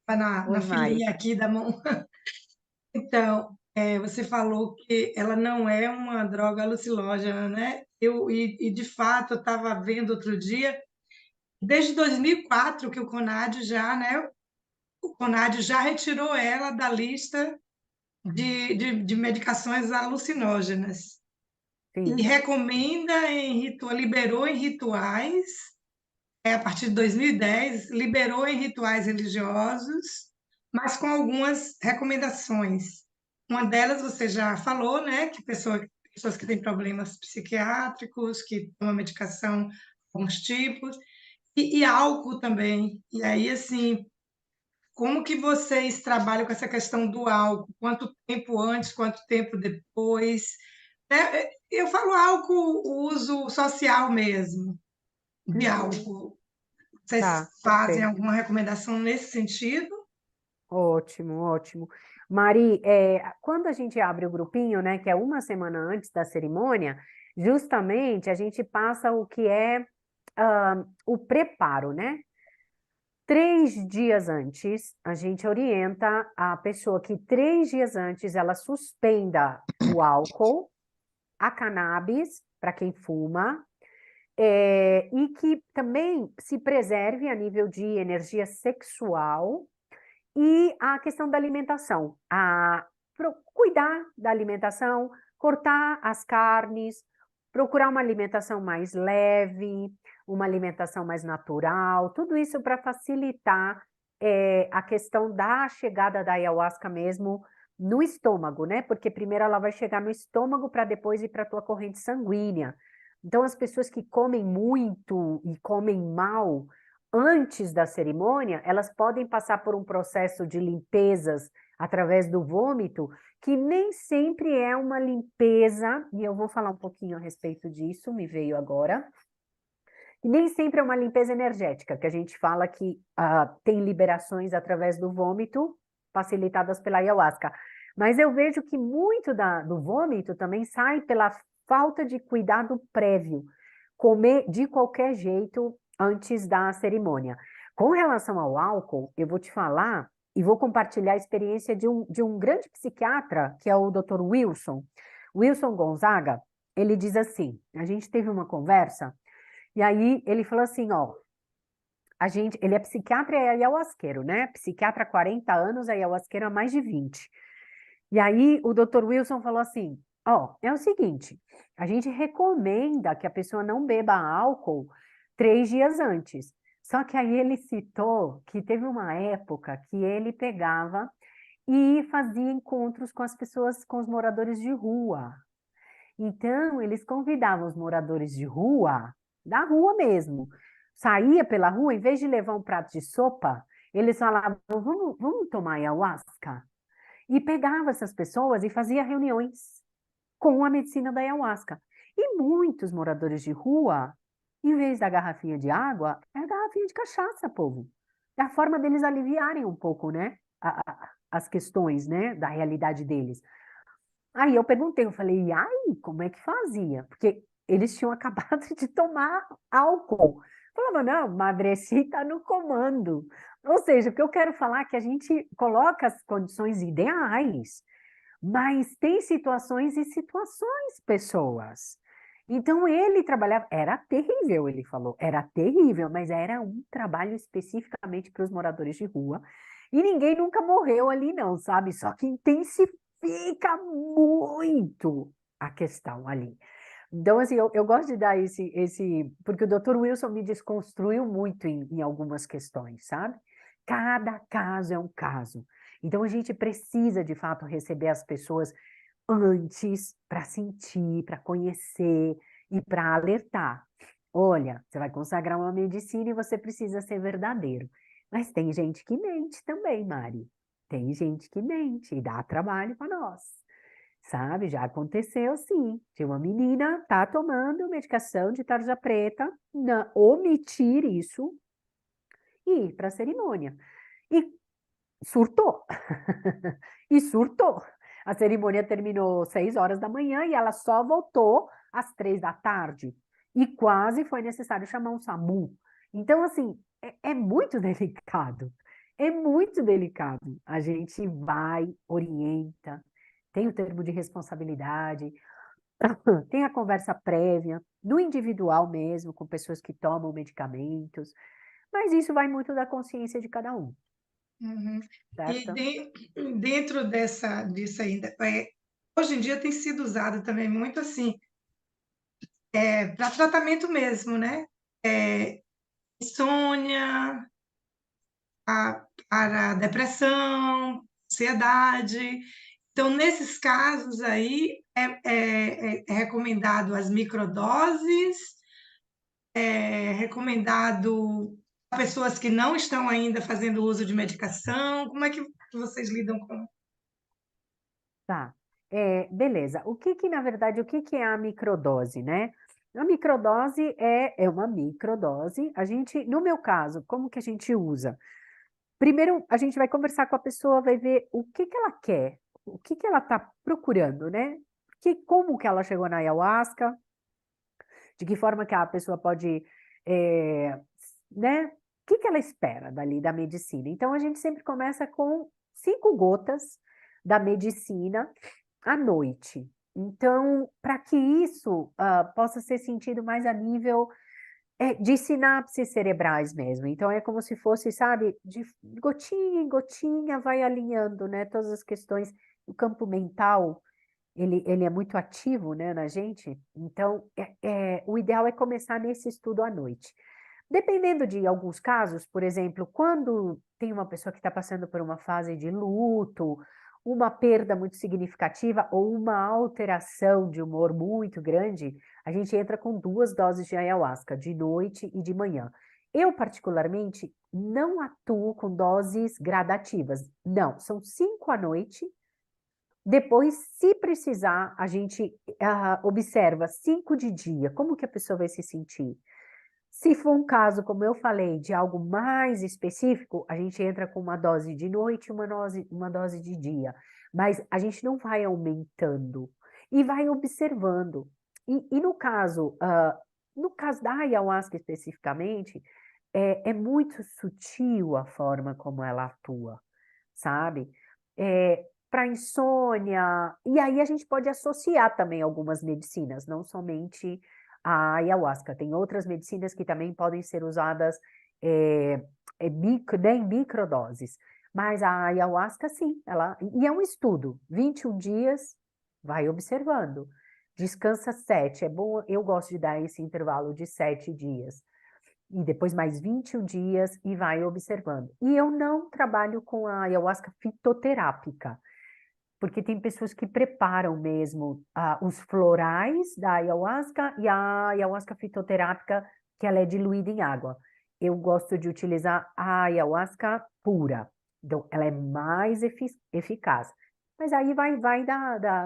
tá na Oi, Mari. filinha aqui da mão. Então, você falou que ela não é uma droga alucinógena, né? De fato, eu estava vendo outro dia, desde 2004 que o CONAD já, né? O CONAD já retirou ela da lista de medicações alucinógenas e Sim. recomenda liberou em rituais, a partir de 2010, liberou em rituais religiosos, mas com algumas recomendações. Uma delas você já falou, né, que pessoas que têm problemas psiquiátricos, que tomam medicação, alguns tipos, e álcool também. E aí, assim, como que vocês trabalham com essa questão do álcool? Quanto tempo antes, quanto tempo depois? Eu falo álcool, o uso social mesmo, de Uhum. álcool. Vocês Tá, fazem perfeito. alguma recomendação nesse sentido? Ótimo, ótimo. Mari, quando a gente abre o grupinho, né, que é uma semana antes da cerimônia, justamente a gente passa o que é o preparo, né? 3 dias antes, a gente orienta a pessoa que 3 dias antes ela suspenda o álcool, a cannabis, para quem fuma, e que também se preserve a nível de energia sexual e a questão da alimentação, cuidar da alimentação, cortar as carnes, procurar uma alimentação mais leve, uma alimentação mais natural, tudo isso para facilitar a questão da chegada da ayahuasca mesmo no estômago, né? Porque primeiro ela vai chegar no estômago para depois ir para a tua corrente sanguínea. Então, as pessoas que comem muito e comem mal, antes da cerimônia, elas podem passar por um processo de limpezas através do vômito, que nem sempre é uma limpeza, e eu vou falar um pouquinho a respeito disso, me veio agora, e nem sempre é uma limpeza energética, que a gente fala que tem liberações através do vômito, facilitadas pela ayahuasca. Mas eu vejo que muito do vômito também sai pela falta de cuidado prévio, comer de qualquer jeito antes da cerimônia. Com relação ao álcool, eu vou te falar e vou compartilhar a experiência de um grande psiquiatra, que é o Dr. Wilson Gonzaga. Ele diz assim, a gente teve uma conversa, e aí ele falou assim, ó, ele é psiquiatra e ayahuasqueiro, né? Psiquiatra há 40 anos, ayahuasqueiro há mais de 20. E aí o Dr. Wilson falou assim, ó, é o seguinte, a gente recomenda que a pessoa não beba álcool 3 dias antes. Só que aí ele citou que teve uma época que ele pegava e fazia encontros com as pessoas, com os moradores de rua. Então, eles convidavam os moradores de rua, da rua mesmo. Saía pela rua, em vez de levar um prato de sopa, eles falavam, vamos tomar ayahuasca? E pegava essas pessoas e fazia reuniões com a medicina da ayahuasca. E muitos moradores de rua, em vez da garrafinha de água, é a garrafinha de cachaça, povo. É a forma deles aliviarem um pouco, né, as questões, né, da realidade deles. Aí eu perguntei, eu falei, e aí, como é que fazia? Porque eles tinham acabado de tomar álcool. Falava, não, Madrecita no comando. Ou seja, o que eu quero falar é que a gente coloca as condições ideais, mas tem situações e situações, pessoas. Então ele trabalhava, era terrível, ele falou, era terrível, mas era um trabalho especificamente para os moradores de rua. E ninguém nunca morreu ali, não, sabe? Só que intensifica muito a questão ali. Então, assim, eu gosto de dar porque o Dr. Wilson me desconstruiu muito em algumas questões, sabe? Cada caso é um caso. Então, a gente precisa, de fato, receber as pessoas antes para sentir, para conhecer e para alertar. Olha, você vai consagrar uma medicina e você precisa ser verdadeiro. Mas tem gente que mente também, Mari. tem gente que mente e dá trabalho para nós, sabe? Já aconteceu, sim. De uma menina tá tomando medicação de tarja preta, omitir isso e ir para a cerimônia. E surtou. E surtou. A cerimônia terminou 6 horas da manhã e ela só voltou às 3 da tarde. E quase foi necessário chamar um SAMU. Então, assim, é muito delicado. É muito delicado. A gente vai, orienta, tem o termo de responsabilidade, tem a conversa prévia, no individual mesmo, com pessoas que tomam medicamentos, mas isso vai muito da consciência de cada um, Uhum. E certo? dentro disso ainda, hoje em dia tem sido usado também muito assim, para tratamento mesmo, né? Insônia, para depressão, ansiedade. Então, nesses casos aí, é recomendado as microdoses, é recomendado a pessoas que não estão ainda fazendo uso de medicação. Como é que vocês lidam com? Tá. Beleza. Na verdade, o que é a microdose, né? A microdose é uma microdose. No meu caso, como que a gente usa? Primeiro, a gente vai conversar com a pessoa, vai ver o que ela quer, o que ela está procurando, né? Como que ela chegou na ayahuasca, de que forma que a pessoa pode, né? O que ela espera dali da medicina? Então, a gente sempre começa com 5 gotas da medicina à noite. Então, para que isso possa ser sentido mais a nível de sinapses cerebrais mesmo. Então, é como se fosse, sabe, de gotinha em gotinha vai alinhando, né, todas as questões. O campo mental, ele é muito ativo, né, na gente. Então, o ideal é começar nesse estudo à noite. Dependendo de alguns casos, por exemplo, quando tem uma pessoa que está passando por uma fase de luto, uma perda muito significativa ou uma alteração de humor muito grande, a gente entra com 2 doses de ayahuasca, de noite e de manhã. Eu, particularmente, não atuo com doses gradativas. Não, são 5 à noite. Depois, se precisar, a gente observa 5 de dia, como que a pessoa vai se sentir. Se for um caso, como eu falei, de algo mais específico, a gente entra com uma dose de noite e uma dose de dia. Mas a gente não vai aumentando e vai observando. E no caso da ayahuasca especificamente, é muito sutil a forma como ela atua, sabe? Para insônia, e aí a gente pode associar também algumas medicinas, não somente a ayahuasca. Tem outras medicinas que também podem ser usadas em microdoses. Mas a ayahuasca, sim, e é um estudo, 21 dias, vai observando. Descansa 7, é bom, eu gosto de dar esse intervalo de 7 dias. E depois mais 21 dias e vai observando. E eu não trabalho com a ayahuasca fitoterápica, porque tem pessoas que preparam mesmo os florais da ayahuasca e a ayahuasca fitoterápica, que ela é diluída em água. Eu gosto de utilizar a ayahuasca pura, então ela é mais eficaz. Mas aí vai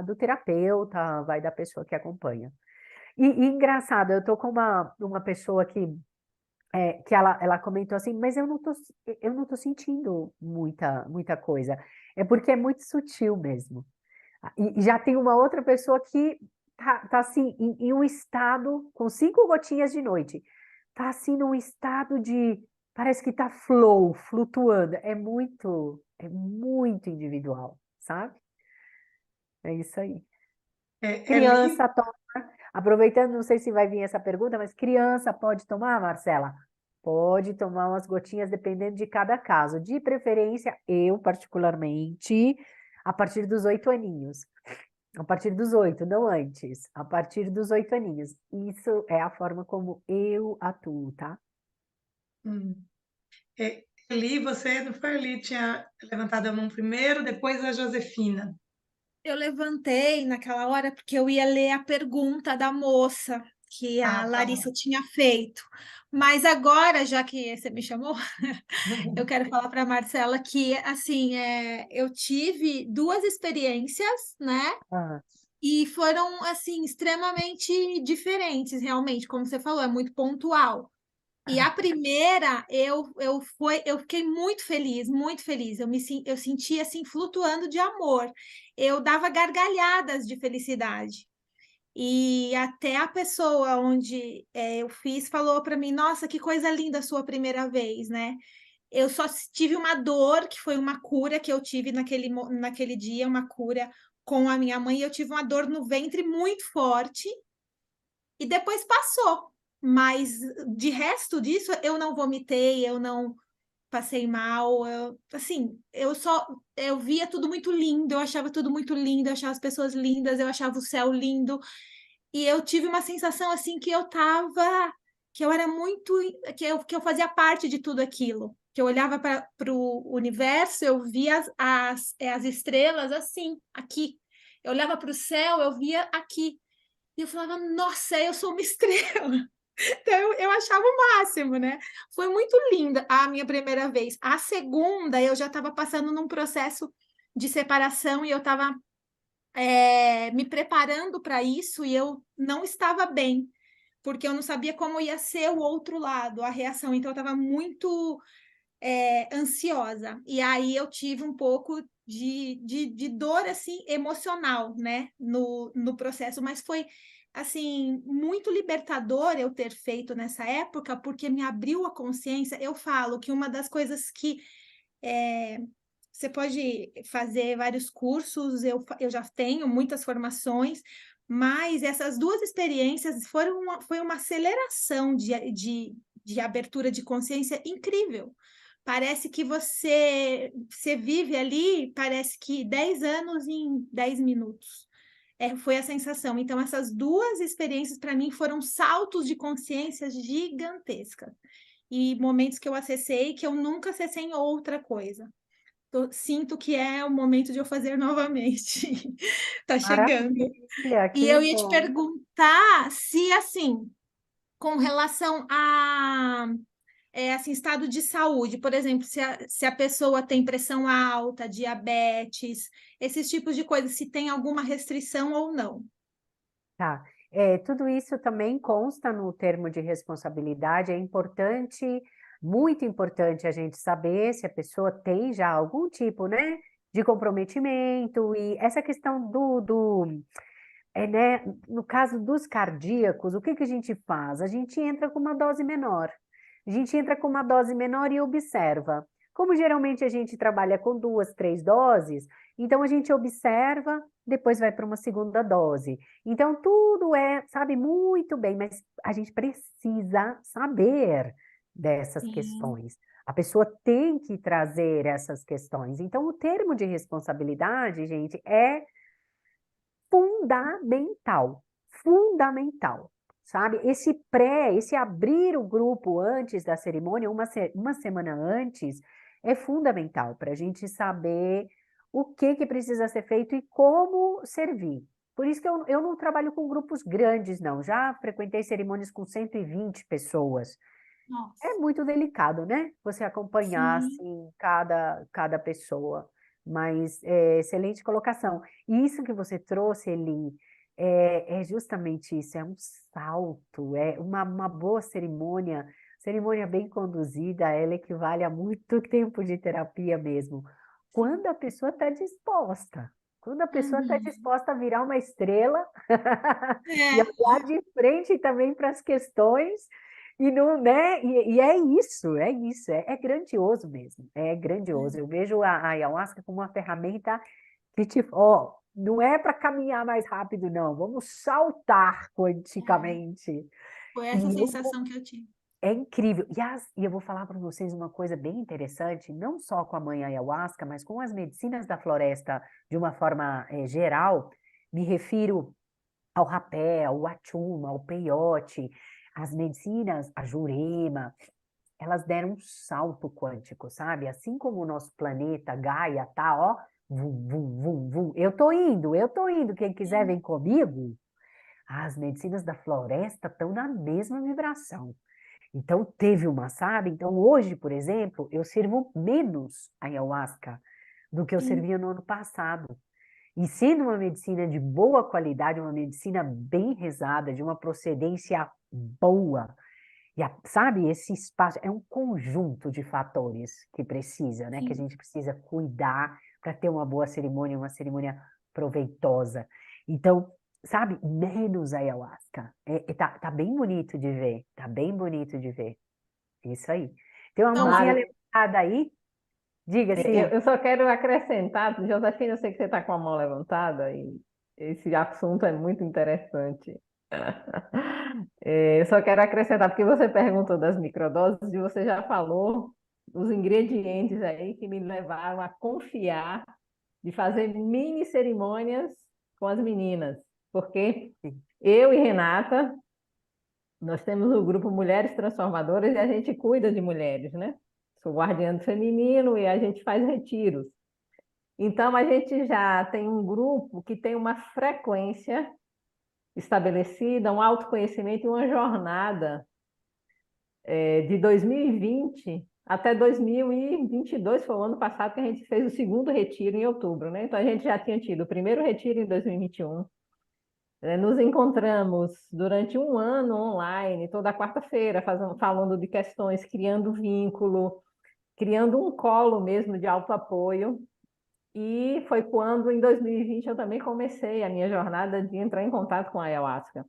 do terapeuta, vai da pessoa que acompanha. E engraçado, eu tô com uma pessoa que ela comentou assim, mas eu não tô sentindo muita coisa. É porque é muito sutil mesmo. E já tem uma outra pessoa que tá assim, em um estado, com 5 gotinhas de noite, tá assim num estado parece que tá flutuando. É muito individual, sabe? É isso aí. É lindo. Criança toma, aproveitando, não sei se vai vir essa pergunta, mas criança pode tomar, Marcela? Pode tomar umas gotinhas, dependendo de cada caso. De preferência, eu particularmente, a partir dos 8 aninhos. A partir dos 8, não antes. A partir dos 8 aninhos. Isso é a forma como eu atuo, tá? Hum. Eli, você não foi ali, tinha levantado a mão primeiro, depois a Josefina. Eu levantei naquela hora porque eu ia ler a pergunta da moça que a tá bom. Larissa tinha feito. Mas agora, já que você me chamou, eu quero falar para a Marcela que, assim, eu tive duas experiências, né? Ah, E foram, assim, extremamente diferentes, realmente, como você falou, é muito pontual. E a primeira, eu fiquei muito feliz, muito feliz. Eu senti, assim, flutuando de amor. Eu dava gargalhadas de felicidade. E até a pessoa onde eu fiz falou para mim: Nossa, que coisa linda a sua primeira vez, né? Eu só tive uma dor, que foi uma cura que eu tive naquele dia, uma cura com a minha mãe. Eu tive uma dor no ventre muito forte e depois passou. Mas de resto disso, eu não vomitei, eu não passei mal. Assim, eu via tudo muito lindo, eu achava tudo muito lindo, eu achava as pessoas lindas, eu achava o céu lindo. E eu tive uma sensação assim que eu era muito, que eu fazia parte de tudo aquilo. Que eu olhava para o universo, eu via as estrelas assim, aqui. Eu olhava para o céu, eu via aqui. E eu falava, nossa, eu sou uma estrela. Então eu achava o máximo, né? Foi muito linda a minha primeira vez. A segunda, eu já estava passando num processo de separação e eu estava me preparando para isso e eu não estava bem, porque eu não sabia como ia ser o outro lado, a reação. Então, eu estava muito ansiosa. E aí eu tive um pouco de dor, assim, emocional, né, no processo, mas foi, assim, muito libertador eu ter feito nessa época, porque me abriu a consciência. Eu falo que uma das coisas que é, você pode fazer vários cursos, eu já tenho muitas formações, mas essas duas experiências foi uma aceleração de abertura de consciência incrível. Parece que você vive ali, parece que 10 anos em 10 minutos. Foi a sensação. Então, essas duas experiências, para mim, foram saltos de consciência gigantescas. E momentos que eu acessei que eu nunca acessei em outra coisa. Sinto que é o momento de eu fazer novamente. Tá chegando. maravilha, E que eu ia te bom. perguntar se, assim, com relação a assim, estado de saúde, por exemplo, se a pessoa tem pressão alta, diabetes, esses tipos de coisas, se tem alguma restrição ou não. Tá. Tudo isso também consta no termo de responsabilidade. É importante, muito importante a gente saber se a pessoa tem já algum tipo, né, de comprometimento. E essa questão né, no caso dos cardíacos, o que que a gente faz? A gente entra com uma dose menor. A gente entra com uma dose menor e observa. Como geralmente a gente trabalha com 2, 3 doses, então a gente observa, depois vai para uma segunda dose. Então tudo sabe, muito bem, mas a gente precisa saber dessas Sim, questões. A pessoa tem que trazer essas questões. Então, o termo de responsabilidade, gente, é fundamental, fundamental, sabe? Esse abrir o grupo antes da cerimônia, uma semana antes, é fundamental para a gente saber o que precisa ser feito e como servir. Por isso que eu não trabalho com grupos grandes, não. Já frequentei cerimônias com 120 pessoas. É nossa, muito delicado, né? Você acompanhar, sim. assim, cada pessoa. Mas excelente colocação. E isso que você trouxe, Eli, é justamente isso, é um salto, é uma boa cerimônia, cerimônia bem conduzida, ela equivale a muito tempo de terapia mesmo. Quando a pessoa está disposta, quando a pessoa está Uhum. disposta a virar uma estrela e É, olhar de frente também para as questões e não, né? E é isso, é grandioso mesmo, é grandioso. Eu vejo a ayahuasca como uma ferramenta que não é para caminhar mais rápido, não, vamos saltar quanticamente. foi essa E sensação que eu tive. é incrível. E eu vou falar para vocês uma coisa bem interessante, não só com a mãe ayahuasca, mas com as medicinas da floresta de uma forma geral. Me refiro ao rapé, ao achuma, ao peiote, as medicinas, a jurema, elas deram um salto quântico, sabe? Assim como o nosso planeta Gaia tá, ó, vum, vum, vum, vum. Eu tô indo, quem quiser vem comigo. As medicinas da floresta estão na mesma vibração. Então, teve uma, sabe? Então, hoje, por exemplo, eu sirvo menos ayahuasca do que eu Sim. servia no ano passado. E sendo uma medicina de boa qualidade, uma medicina bem rezada, de uma procedência boa, sabe, esse espaço é um conjunto de fatores que precisa, né? Que a Sim. gente precisa cuidar para ter uma boa cerimônia, uma cerimônia proveitosa. Então, sabe, menos ayahuasca. Tá bem bonito de ver, tá bem bonito de ver. Isso aí. Tem uma Então, mãozinha Mari, levantada aí? Diga, sim. eu só quero acrescentar, Josefina, eu sei que você está com a mão levantada e esse assunto é muito interessante. Eu só quero acrescentar, porque você perguntou das microdoses e você já falou os ingredientes aí que me levaram a confiar de fazer mini cerimônias com as meninas, porque eu e Renata, nós temos o grupo Mulheres Transformadoras e a gente cuida de mulheres, né? Sou guardiã do feminino e a gente faz retiros. Então, a gente já tem um grupo que tem uma frequência estabelecida, um autoconhecimento e uma jornada de 2020 até 2022, foi o ano passado que a gente fez o segundo retiro em outubro, né? Então, a gente já tinha tido o primeiro retiro em 2021, nos encontramos durante um ano online, toda quarta-feira, falando de questões, criando vínculo, criando um colo mesmo de autoapoio. E foi quando, em 2020, eu também comecei a minha jornada de entrar em contato com a ayahuasca.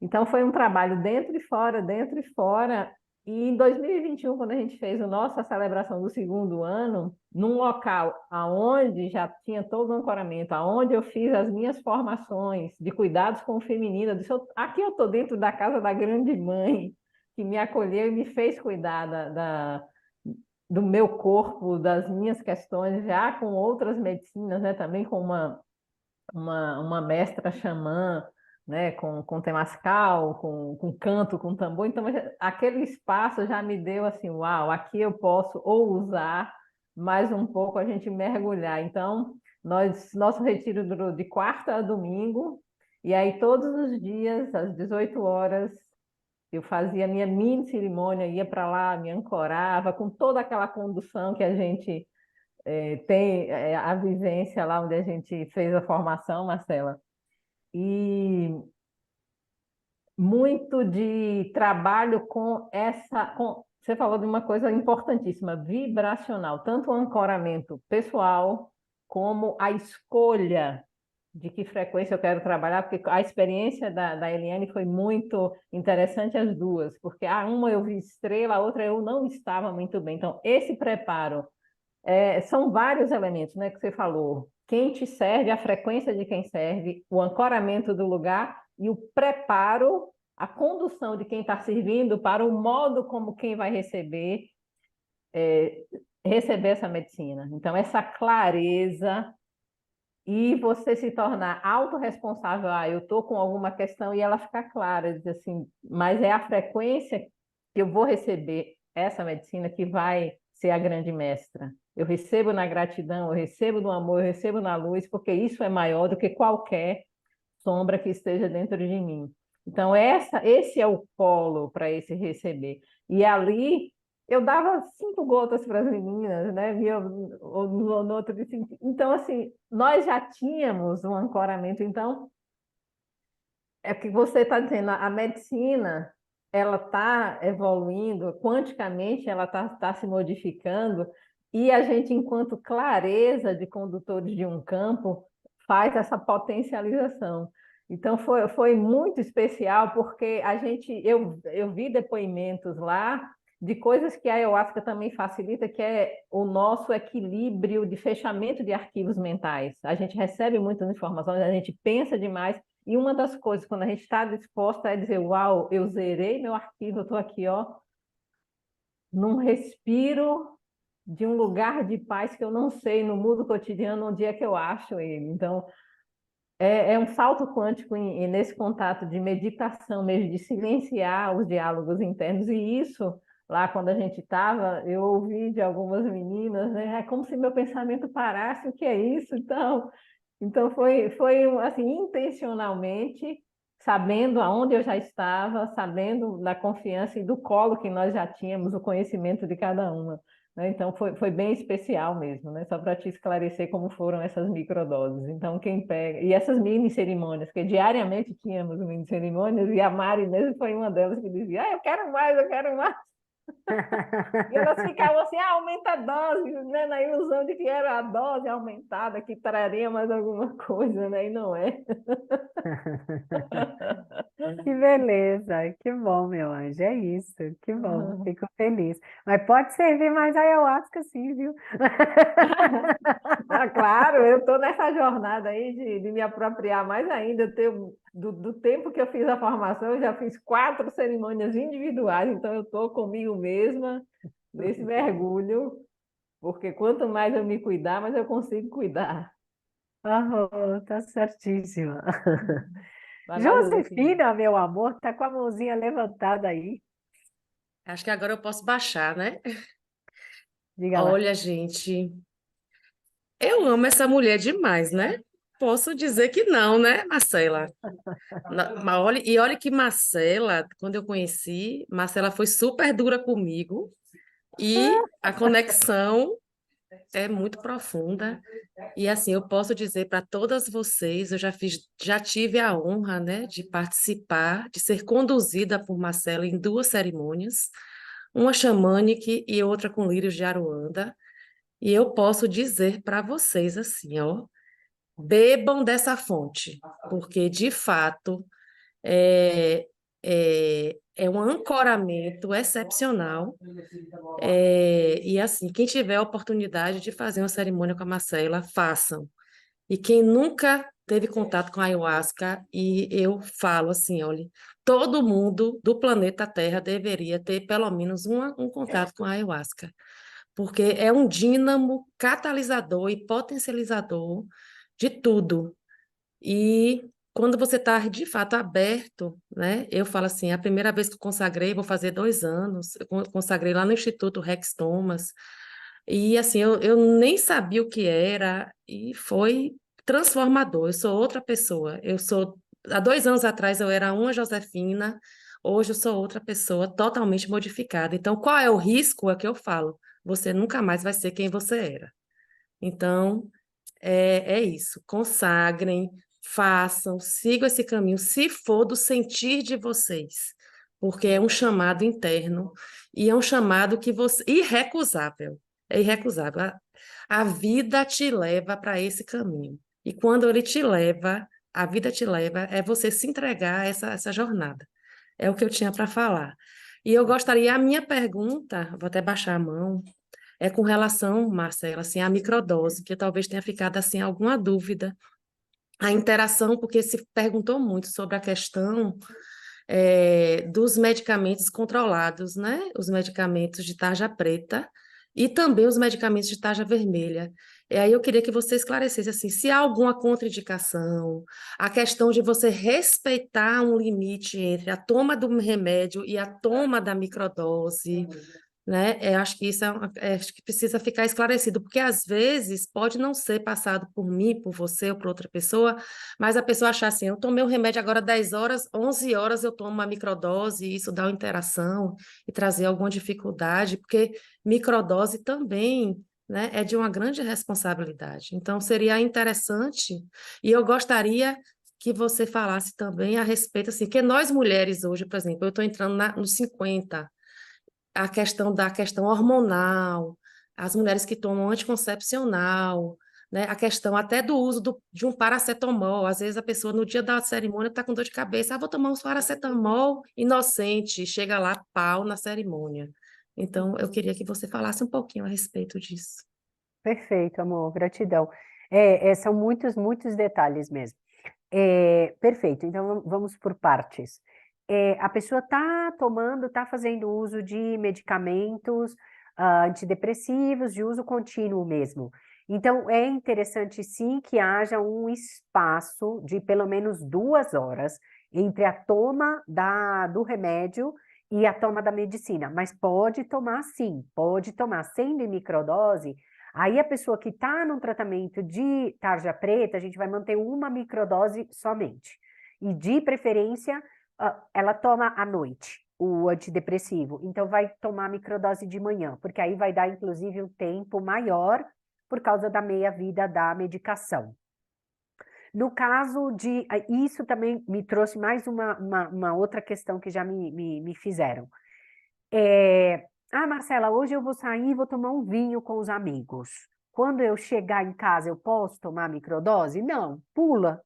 Então, foi um trabalho dentro e fora, dentro e fora. E em 2021, quando a gente fez a nossa celebração do segundo ano, num local aonde já tinha todo o ancoramento, aonde eu fiz as minhas formações de cuidados com o feminino, eu disse, aqui eu estou dentro da casa da grande mãe, que me acolheu e me fez cuidar do meu corpo, das minhas questões, já com outras medicinas, né? Também com uma mestra xamã, né, com temascal, com canto, com tambor. Então, aquele espaço já me deu assim, uau, aqui eu posso ou usar mais um pouco, a gente mergulhar. Então, nosso retiro durou de quarta a domingo, e aí todos os dias, às 18 horas, eu fazia minha mini cerimônia, ia para lá, me ancorava, com toda aquela condução que a gente tem, a vivência lá onde a gente fez a formação, Marcela. E muito de trabalho com você falou de uma coisa importantíssima, vibracional, tanto o ancoramento pessoal como a escolha de que frequência eu quero trabalhar, porque a experiência da Eliane foi muito interessante as duas, porque uma eu vi estrela, a outra eu não estava muito bem. Então, esse preparo são vários elementos, né, que você falou. Quem te serve, a frequência de quem serve, o ancoramento do lugar e o preparo, a condução de quem está servindo para o modo como quem vai receber essa medicina. Então, essa clareza e você se tornar autorresponsável, eu estou com alguma questão, e ela ficar clara, dizer assim, mas é a frequência que eu vou receber essa medicina que vai ser a grande mestra. Eu recebo na gratidão, eu recebo no amor, eu recebo na luz, porque isso é maior do que qualquer sombra que esteja dentro de mim. Então, esse é o polo para esse receber. E ali eu dava 5 gotas para as meninas, né? No outro de 5. Então, assim, nós já tínhamos um ancoramento. Então, é o que você está dizendo, a medicina ela está evoluindo, quanticamente ela está se modificando, e a gente, enquanto clareza de condutores de um campo, faz essa potencialização. Então, foi muito especial, porque eu vi depoimentos lá de coisas que a ayahuasca também facilita, que é o nosso equilíbrio de fechamento de arquivos mentais. A gente recebe muitas informações, a gente pensa demais, e uma das coisas, quando a gente está disposta a dizer, uau, eu zerei meu arquivo, eu estou aqui, ó, num respiro de um lugar de paz que eu não sei, no mundo cotidiano, onde é que eu acho ele. Então, é um salto quântico nesse contato de meditação mesmo, de silenciar os diálogos internos. E isso, lá quando a gente estava, eu ouvi de algumas meninas, né? É como se meu pensamento parasse, o que é isso? Então foi assim, intencionalmente, sabendo aonde eu já estava, sabendo da confiança e do colo que nós já tínhamos, o conhecimento de cada uma, né? Então, foi bem especial mesmo, né? Só para te esclarecer como foram essas microdoses. Então, quem pega... E essas mini cerimônias, porque diariamente tínhamos mini cerimônias, e a Mari mesmo foi uma delas que dizia, eu quero mais, eu quero mais. E elas ficavam assim, aumenta a dose, né? Na ilusão de que era a dose aumentada que traria mais alguma coisa, né? E não é. Que beleza, que bom, meu anjo, é isso, que bom, fico feliz. Mas pode servir mais ayahuasca sim, viu? Ah, claro, eu estou nessa jornada aí de me apropriar mais ainda. Do tempo que eu fiz a formação, eu já fiz 4 cerimônias individuais, então eu estou comigo mesma nesse mergulho, porque quanto mais eu me cuidar, mais eu consigo cuidar. Tá certíssima. Maravilhoso, assim. Josefina, meu amor, tá com a mãozinha levantada aí. Acho que agora eu posso baixar, né? Diga lá. Olha, gente, eu amo essa mulher demais, né? Posso dizer que não, né, Marcela? Mas olha que Marcela, quando eu conheci, Marcela foi super dura comigo e a conexão é muito profunda. E assim, eu posso dizer para todas vocês, já tive a honra, né, de participar, de ser conduzida por Marcela em 2 cerimônias, uma xamânica e outra com lírios de Aruanda. E eu posso dizer para vocês assim, ó, bebam dessa fonte, porque de fato é um ancoramento excepcional. E assim, quem tiver a oportunidade de fazer uma cerimônia com a Marcela, façam. E quem nunca teve contato com a ayahuasca, e eu falo assim, olha, todo mundo do planeta Terra deveria ter pelo menos um contato com a ayahuasca, porque é um dínamo catalisador e potencializador de tudo. E quando você está de fato aberto, né? Eu falo assim, a primeira vez que eu consagrei, vou fazer 2 anos, eu consagrei lá no Instituto Rex Thomas, e assim, eu nem sabia o que era, e foi transformador. Eu sou outra pessoa. Há 2 anos atrás eu era uma Josefina, hoje eu sou outra pessoa totalmente modificada. Então, qual é o risco? É que eu falo, você nunca mais vai ser quem você era. Então, é isso. Consagrem, façam, sigam esse caminho, se for do sentir de vocês, porque é um chamado interno e é um chamado que você irrecusável. É irrecusável. A vida te leva para esse caminho. E quando ele te leva, a vida te leva, é você se entregar a essa jornada. É o que eu tinha para falar. E eu gostaria, a minha pergunta, vou até baixar a mão, é com relação, Marcela, assim, à microdose, que talvez tenha ficado assim alguma dúvida. A interação, porque se perguntou muito sobre a questão dos medicamentos controlados, né? Os medicamentos de tarja preta e também os medicamentos de tarja vermelha. E aí eu queria que você esclarecesse assim, se há alguma contraindicação, a questão de você respeitar um limite entre a toma do remédio e a toma da microdose, né? Acho que isso acho que precisa ficar esclarecido, porque às vezes pode não ser passado por mim, por você ou por outra pessoa, mas a pessoa achar assim, eu tomei o remédio agora 10 horas, 11 horas eu tomo uma microdose, e isso dá uma interação e trazer alguma dificuldade, porque microdose também, né, é de uma grande responsabilidade. Então, seria interessante, e eu gostaria que você falasse também a respeito, assim, que nós mulheres hoje, por exemplo, eu estou entrando nos 50, a questão da questão hormonal, as mulheres que tomam anticoncepcional, né? A questão até do uso de um paracetamol. Às vezes a pessoa, no dia da cerimônia, está com dor de cabeça, vou tomar um paracetamol inocente, chega lá, pau na cerimônia. Então, eu queria que você falasse um pouquinho a respeito disso. Perfeito, amor, gratidão. São muitos, muitos detalhes mesmo. Perfeito, então vamos por partes. A pessoa está fazendo uso de medicamentos antidepressivos, de uso contínuo mesmo. Então, é interessante sim que haja um espaço de pelo menos 2 horas entre a toma do remédio e a toma da medicina, mas pode tomar sim, pode tomar, sendo em microdose. Aí a pessoa que está num tratamento de tarja preta, a gente vai manter uma microdose somente. E de preferência, ela toma à noite o antidepressivo, então vai tomar microdose de manhã, porque aí vai dar, inclusive, um tempo maior por causa da meia-vida da medicação. No caso de... Isso também me trouxe mais uma outra questão que já me fizeram. Marcela, hoje eu vou sair e vou tomar um vinho com os amigos. Quando eu chegar em casa, eu posso tomar microdose? Não, pula.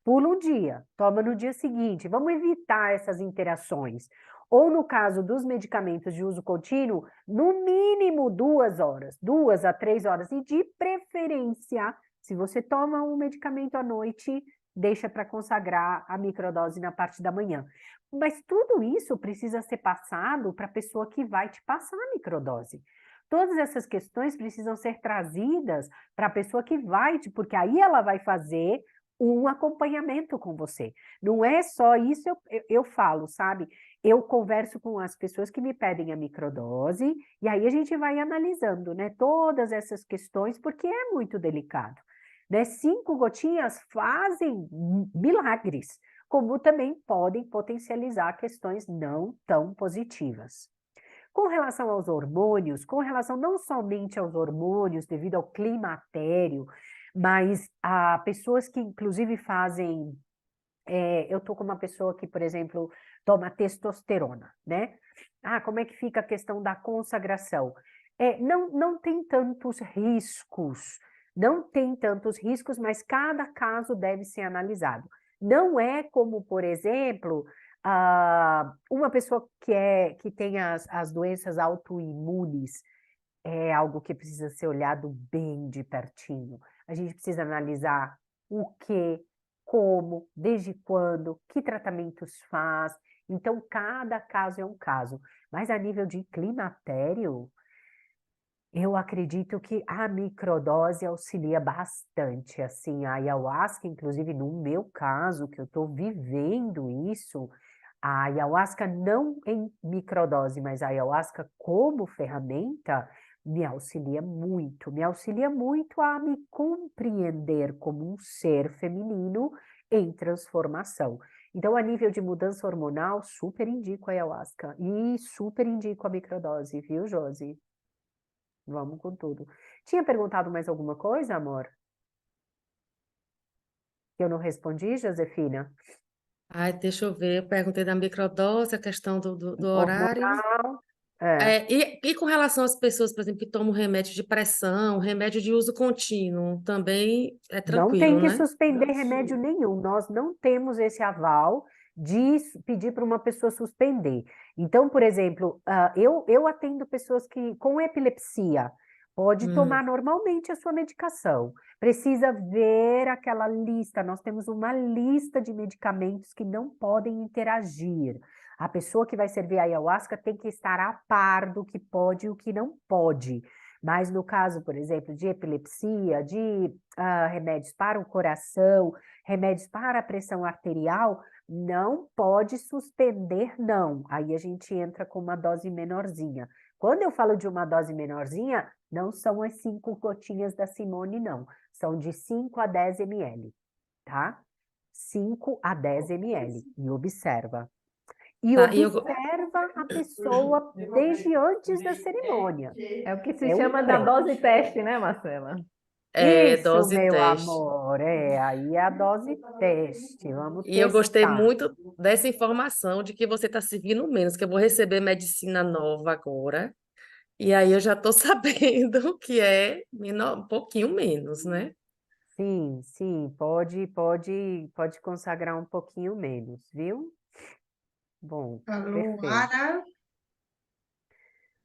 Pula um dia, toma no dia seguinte. Vamos evitar essas interações. Ou no caso dos medicamentos de uso contínuo, no mínimo 2 horas, 2 a 3 horas. E de preferência, se você toma um medicamento à noite, deixa para consagrar a microdose na parte da manhã. Mas tudo isso precisa ser passado para a pessoa que vai te passar a microdose. Todas essas questões precisam ser trazidas para a pessoa que vai te, porque aí ela vai fazer um acompanhamento com você. Não é só isso, eu falo, sabe? Eu converso com as pessoas que me pedem a microdose, e aí a gente vai analisando, né, todas essas questões, porque é muito delicado. Né? 5 gotinhas fazem milagres, como também podem potencializar questões não tão positivas. Com relação aos hormônios, com relação não somente aos hormônios, devido ao climatério, mas a pessoas que, inclusive, fazem... eu estou com uma pessoa que, por exemplo, toma testosterona, né? Como é que fica a questão da consagração? Não tem tantos riscos, mas cada caso deve ser analisado. Não é como, por exemplo, uma pessoa que tem as doenças autoimunes, é algo que precisa ser olhado bem de pertinho. A gente precisa analisar o que, como, desde quando, que tratamentos faz. Então, cada caso é um caso. Mas a nível de climatério, eu acredito que a microdose auxilia bastante. Assim, a ayahuasca, inclusive no meu caso, que eu estou vivendo isso, a ayahuasca não em microdose, mas a ayahuasca como ferramenta me auxilia muito a me compreender como um ser feminino em transformação. Então, a nível de mudança hormonal, super indico a ayahuasca e super indico a microdose, viu, Josi? Vamos com tudo. Tinha perguntado mais alguma coisa, amor? Que eu não respondi, Josefina? Deixa eu ver. Eu perguntei da microdose, a questão do horário. Hormonal. E com relação às pessoas, por exemplo, que tomam remédio de pressão, remédio de uso contínuo, também é Não tem tranquilo, que né? suspender remédio nenhum. Nós não temos esse aval de pedir para uma pessoa suspender. Então, por exemplo, eu atendo pessoas que com epilepsia pode tomar normalmente a sua medicação. Precisa ver aquela lista. Nós temos uma lista de medicamentos que não podem interagir. A pessoa que vai servir a ayahuasca tem que estar a par do que pode e o que não pode. Mas no caso, por exemplo, de epilepsia, de remédios para o coração, remédios para a pressão arterial, não pode suspender, não. Aí a gente entra com uma dose menorzinha. Quando eu falo de uma dose menorzinha, não são as 5 gotinhas da Simone, não. São de 5 a 10 ml, tá? 5 a 10 ml. E observa. E observa a pessoa desde antes da cerimônia. É o que se chama da dose teste, né, Marcela? Isso, Dose meu teste. amor, aí é a dose teste, vamos E eu gostei testar. muito dessa informação de que você está servindo menos, que eu vou receber medicina nova agora. E aí eu já estou sabendo que é um pouquinho menos, né? Sim, pode consagrar um pouquinho menos, viu? Bom, perfeito. Luara,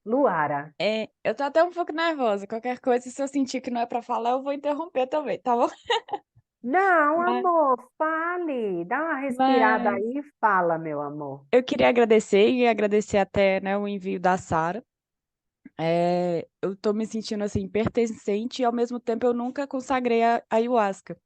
Luara, Eu tô até um pouco nervosa. Qualquer coisa, se eu sentir que não é para falar, eu vou interromper também, tá bom? não, Mas, amor, fale, dá uma respirada mas aí e fala, meu amor. eu queria agradecer até, né, o envio da Sara. Eu tô me sentindo assim pertencente e ao mesmo tempo eu nunca consagrei a ayahuasca.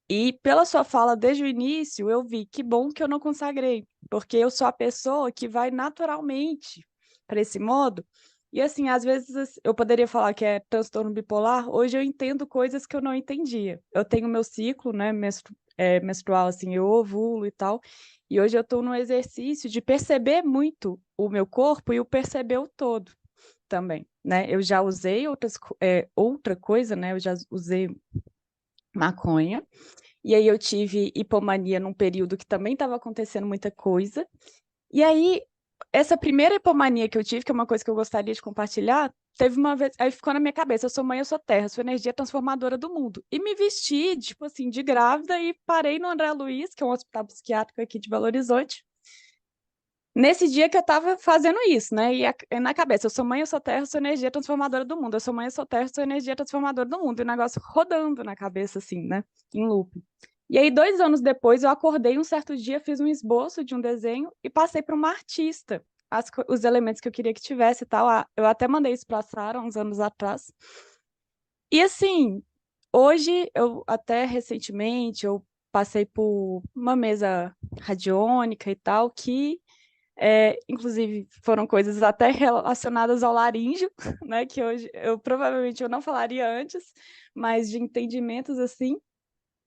E pela sua fala desde o início, eu vi que bom que eu não consagrei, porque eu sou a pessoa que vai naturalmente para esse modo. E assim, às vezes eu poderia falar que é transtorno bipolar, hoje eu entendo coisas que eu não entendia. Eu tenho meu ciclo, né, menstrual, assim, eu ovulo e tal, e hoje eu estou no exercício de perceber muito o meu corpo e o perceber o todo também, né? Eu já usei outra coisa, né? Eu já usei maconha, e aí eu tive hipomania num período que também estava acontecendo muita coisa, e aí essa primeira hipomania que eu tive, que é uma coisa que eu gostaria de compartilhar, teve uma vez, aí ficou na minha cabeça, eu sou mãe, eu sou terra, eu sou energia transformadora do mundo. E me vesti, tipo assim, de grávida e parei no André Luiz, que é um hospital psiquiátrico aqui de Belo Horizonte, nesse dia que eu tava fazendo isso, né? E na cabeça, eu sou mãe, eu sou terra, eu sou energia transformadora do mundo. Eu sou mãe, eu sou terra, eu sou energia transformadora do mundo. E o negócio rodando na cabeça, assim, né? Em loop. E aí, 2 anos depois, eu acordei um certo dia, fiz um esboço de um desenho e passei para uma artista os elementos que eu queria que tivesse e tal. Eu até mandei isso para a Sara uns anos atrás. E assim, hoje, até recentemente, eu passei por uma mesa radiônica e tal, que inclusive foram coisas até relacionadas ao laríngeo, né, que hoje provavelmente eu não falaria antes, mas de entendimentos assim,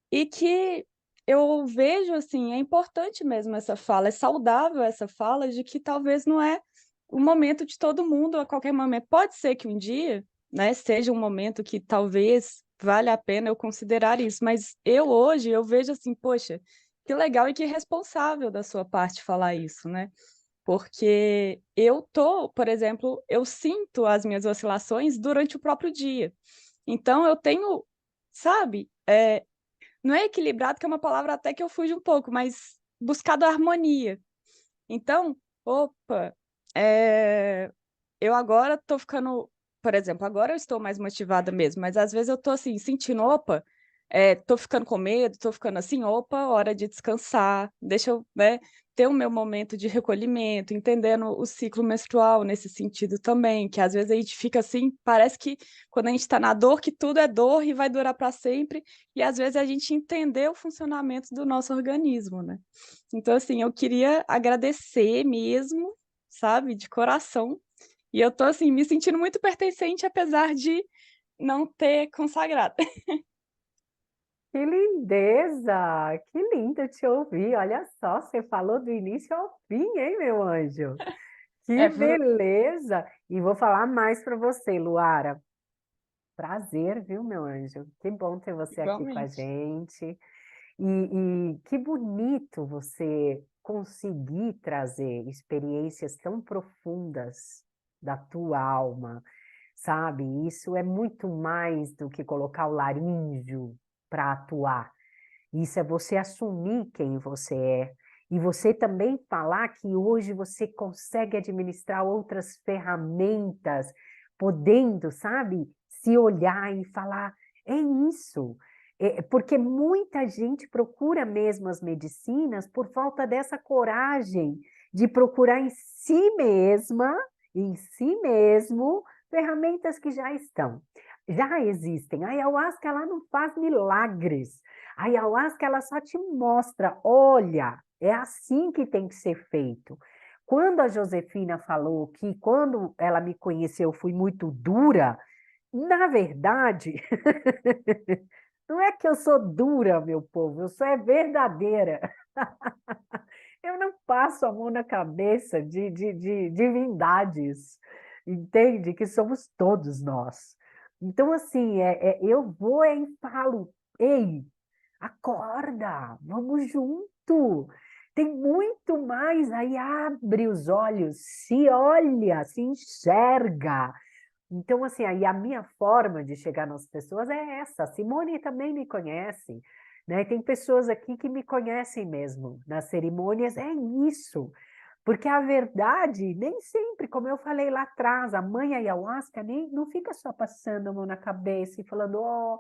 e que eu vejo assim, é importante mesmo essa fala, é saudável essa fala de que talvez não é o momento de todo mundo a qualquer momento. Pode ser que um dia, né, seja um momento que talvez valha a pena eu considerar isso, mas hoje eu vejo assim, poxa, que legal e que responsável da sua parte falar isso, né? Porque por exemplo, eu sinto as minhas oscilações durante o próprio dia. Então, eu tenho, sabe, não é equilibrado, que é uma palavra até que eu fujo um pouco, mas buscado harmonia. Então, opa, eu agora estou ficando, por exemplo, agora eu estou mais motivada mesmo, mas às vezes eu estou assim, sentindo, opa, estou ficando com medo, estou ficando assim, opa, hora de descansar, deixa eu, né, ter o meu momento de recolhimento, entendendo o ciclo menstrual nesse sentido também, que às vezes a gente fica assim, parece que quando a gente está na dor, que tudo é dor e vai durar para sempre, e às vezes a gente entender o funcionamento do nosso organismo, né? Então, assim, eu queria agradecer mesmo, sabe, de coração. E eu tô, assim, me sentindo muito pertencente, apesar de não ter consagrado. Que lindeza! Que lindo te ouvir. Olha só, você falou do início ao fim, hein, meu anjo? Que Foram beleza! E vou falar mais para você, Luara. Prazer, viu, meu anjo? Que bom ter você aqui com a igualmente. gente. E que bonito você conseguir trazer experiências tão profundas da tua alma, sabe? Isso é muito mais do que colocar o laríngeo para atuar. Isso é você assumir quem você é. E você também falar que hoje você consegue administrar outras ferramentas, podendo, sabe, se olhar e falar, é isso. Porque muita gente procura mesmo as medicinas por falta dessa coragem de procurar em si mesma, em si mesmo, ferramentas que já estão. Já existem. A ayahuasca, ela não faz milagres. A ayahuasca, ela só te mostra, olha, é assim que tem que ser feito. Quando a Josefina falou que quando ela me conheceu, eu fui muito dura, na verdade, não é que eu sou dura, meu povo, eu sou verdadeira. Eu não passo a mão na cabeça de divindades, entende? Que somos todos nós. Então, assim, eu vou e falo, ei, acorda, vamos junto. Tem muito mais aí, abre os olhos, se olha, se enxerga. Então, assim, aí a minha forma de chegar nas pessoas é essa. A Simone também me conhece, né? Tem pessoas aqui que me conhecem mesmo nas cerimônias, é isso. Porque a verdade, nem sempre, como eu falei lá atrás, a mãe ayahuasca nem, não fica só passando a mão na cabeça e falando, oh,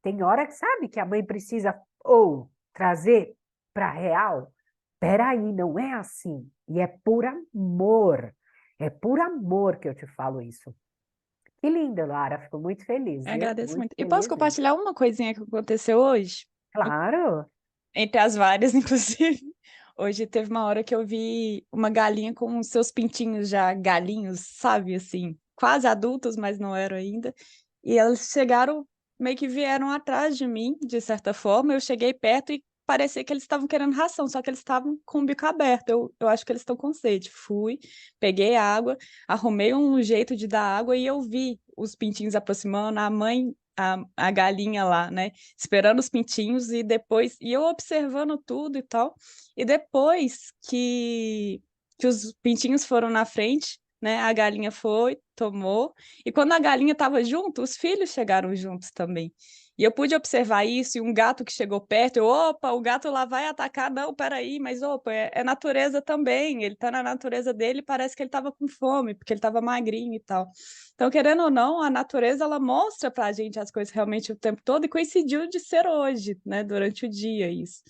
tem hora que sabe que a mãe precisa ou trazer para real. Peraí, não é assim. E é por amor. É por amor que eu te falo isso. Que lindo, Lara. Fico muito feliz, viu? Agradeço Muito muito. E posso feliz mesmo. compartilhar uma coisinha que aconteceu hoje? Claro. Entre as várias, inclusive. Hoje teve uma hora que eu vi uma galinha com os seus pintinhos já galinhos, sabe, assim, quase adultos, mas não eram ainda. E eles chegaram, meio que vieram atrás de mim, de certa forma. Eu cheguei perto e parecia que eles estavam querendo ração, só que eles estavam com o bico aberto. Eu acho que eles estão com sede. Fui, peguei água, arrumei um jeito de dar água e eu vi os pintinhos aproximando, a mãe, a galinha lá, né, esperando os pintinhos e depois, e eu observando tudo e tal. E depois que os pintinhos foram na frente, né, a galinha foi, tomou, e quando a galinha estava junto, os filhos chegaram juntos também. E eu pude observar isso, e um gato que chegou perto, opa, o gato lá vai atacar, não, peraí, mas opa, é natureza também, ele tá na natureza dele, parece que ele estava com fome, porque ele estava magrinho e tal. Então, querendo ou não, a natureza, ela mostra pra gente as coisas realmente o tempo todo, e coincidiu de ser hoje, né, durante o dia isso.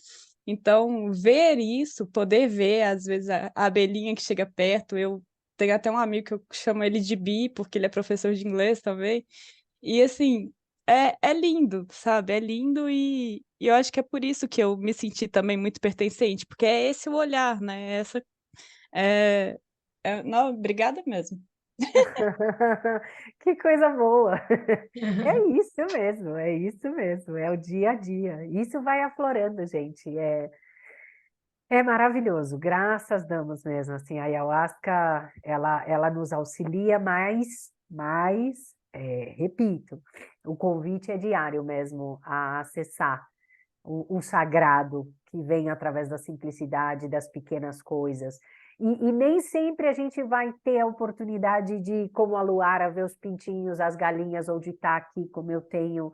Então, ver isso, poder ver, às vezes, a abelhinha que chega perto, eu tenho até um amigo que eu chamo ele de Bi, porque ele é professor de inglês também, e assim, é lindo, sabe? É lindo e eu acho que é por isso que eu me senti também muito pertencente, porque é esse o olhar, né? Não, obrigada mesmo. Que coisa boa! É isso mesmo, é isso mesmo, é o dia a dia. Isso vai aflorando, gente. É maravilhoso, graças damos mesmo. Assim, a ayahuasca, ela nos auxilia, repito, o convite é diário mesmo a acessar o sagrado que vem através da simplicidade, das pequenas coisas. E nem sempre a gente vai ter a oportunidade de, como a Luara, ver os pintinhos, as galinhas, ou de estar aqui, como eu tenho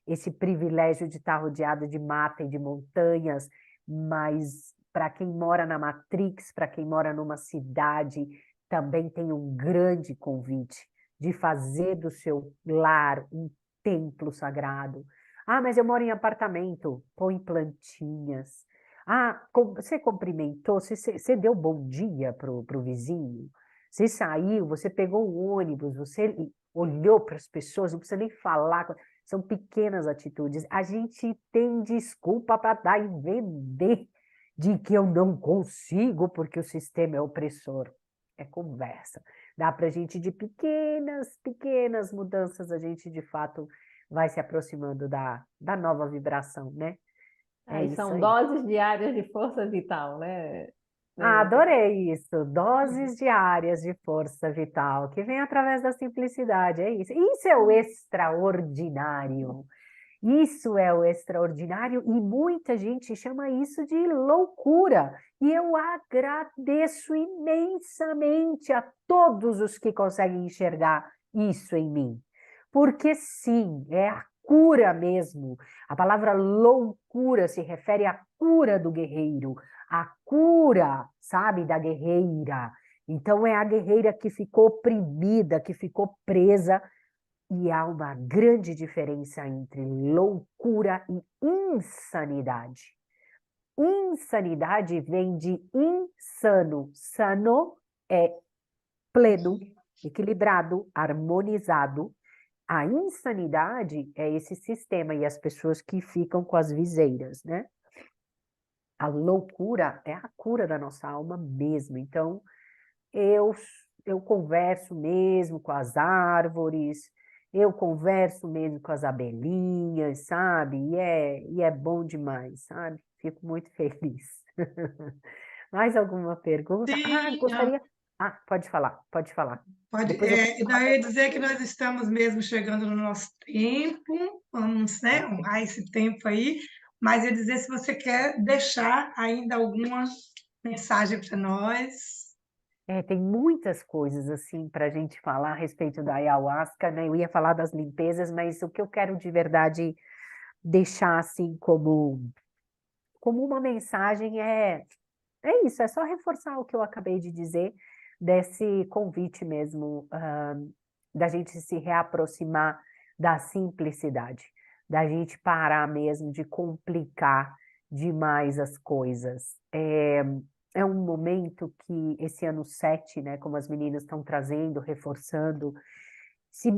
esse privilégio de estar rodeado de mata e de montanhas, mas para quem mora na Matrix, para quem mora numa cidade, também tem um grande convite de fazer do seu lar um templo sagrado. Ah, mas eu moro em apartamento. Põe plantinhas. Ah, você cumprimentou, você deu bom dia pro vizinho? Você saiu, você pegou o ônibus, você olhou para as pessoas, não precisa nem falar. São pequenas atitudes. A gente tem desculpa para dar e vender de que eu não consigo porque o sistema é opressor. É conversa. Dá para a gente de pequenas mudanças, a gente de fato vai se aproximando da nova vibração, né? É Aí isso são aí. doses diárias de força vital, né? Adorei isso. Doses diárias de força vital, que vem através da simplicidade. É isso. Isso é o extraordinário. Isso é o extraordinário e muita gente chama isso de loucura. E eu agradeço imensamente a todos os que conseguem enxergar isso em mim. Porque sim, é a cura mesmo. A palavra loucura se refere à cura do guerreiro, à cura, sabe, da guerreira. Então é a guerreira que ficou oprimida, que ficou presa. E há uma grande diferença entre loucura e insanidade. Insanidade vem de insano. Sano é pleno, equilibrado, harmonizado. A insanidade é esse sistema e as pessoas que ficam com as viseiras, né? A loucura é a cura da nossa alma mesmo. Então, eu converso mesmo com as árvores, eu converso mesmo com as abelhinhas, sabe? E é bom demais, sabe? Fico muito feliz. Mais alguma pergunta? Ah, Sim, gostaria. Ah, pode falar, pode falar. pode. Depois eu faço uma Eu ia dizer que pergunta. nós estamos mesmo chegando no nosso tempo, vamos, né, honrar esse tempo aí, mas ia dizer se você quer deixar ainda alguma mensagem para nós. Tem muitas coisas assim para a gente falar a respeito da ayahuasca, né? Eu ia falar das limpezas, mas o que eu quero de verdade deixar assim como uma mensagem é isso, é só reforçar o que eu acabei de dizer, desse convite mesmo, da gente se reaproximar da simplicidade, da gente parar mesmo de complicar demais as coisas. É um momento que esse ano 7, né, como as meninas estão trazendo, reforçando,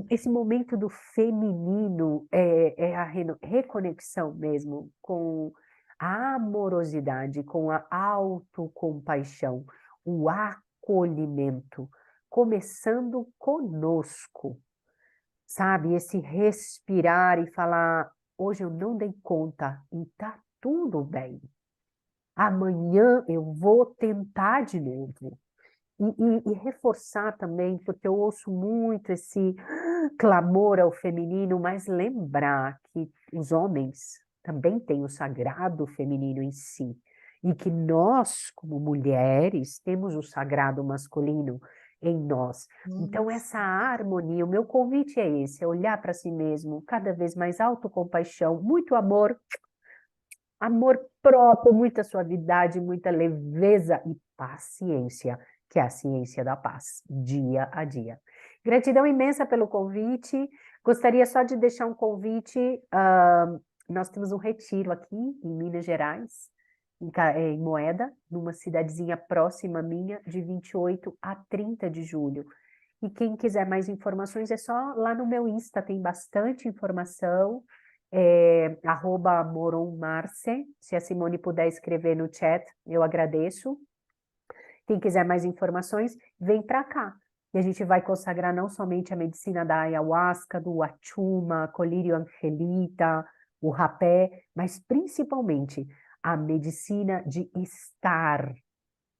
esse momento do feminino é a reconexão mesmo com a amorosidade, com a autocompaixão, o acolhimento, começando conosco, sabe? Esse respirar e falar, hoje eu não dei conta, e tá tudo bem. Amanhã eu vou tentar de novo. E reforçar também, porque eu ouço muito esse clamor ao feminino, mas lembrar que os homens também têm o sagrado feminino em si. E que nós, como mulheres, temos o sagrado masculino em nós. Então, essa harmonia, o meu convite é esse, é olhar para si mesmo, cada vez mais autocompaixão, muito amor próprio, muita suavidade, muita leveza e paciência, que é a ciência da paz, dia a dia. Gratidão imensa pelo convite. Gostaria só de deixar um convite. Nós temos um retiro aqui em Minas Gerais, em Moeda, numa cidadezinha próxima minha, de 28 a 30 de julho. E quem quiser mais informações, é só lá no meu Insta, tem bastante informação. @moronmarce, se a Simone puder escrever no chat, eu agradeço. Quem quiser mais informações, vem para cá. E a gente vai consagrar não somente a medicina da ayahuasca, do achuma, colírio angelita, o rapé, mas principalmente a medicina de estar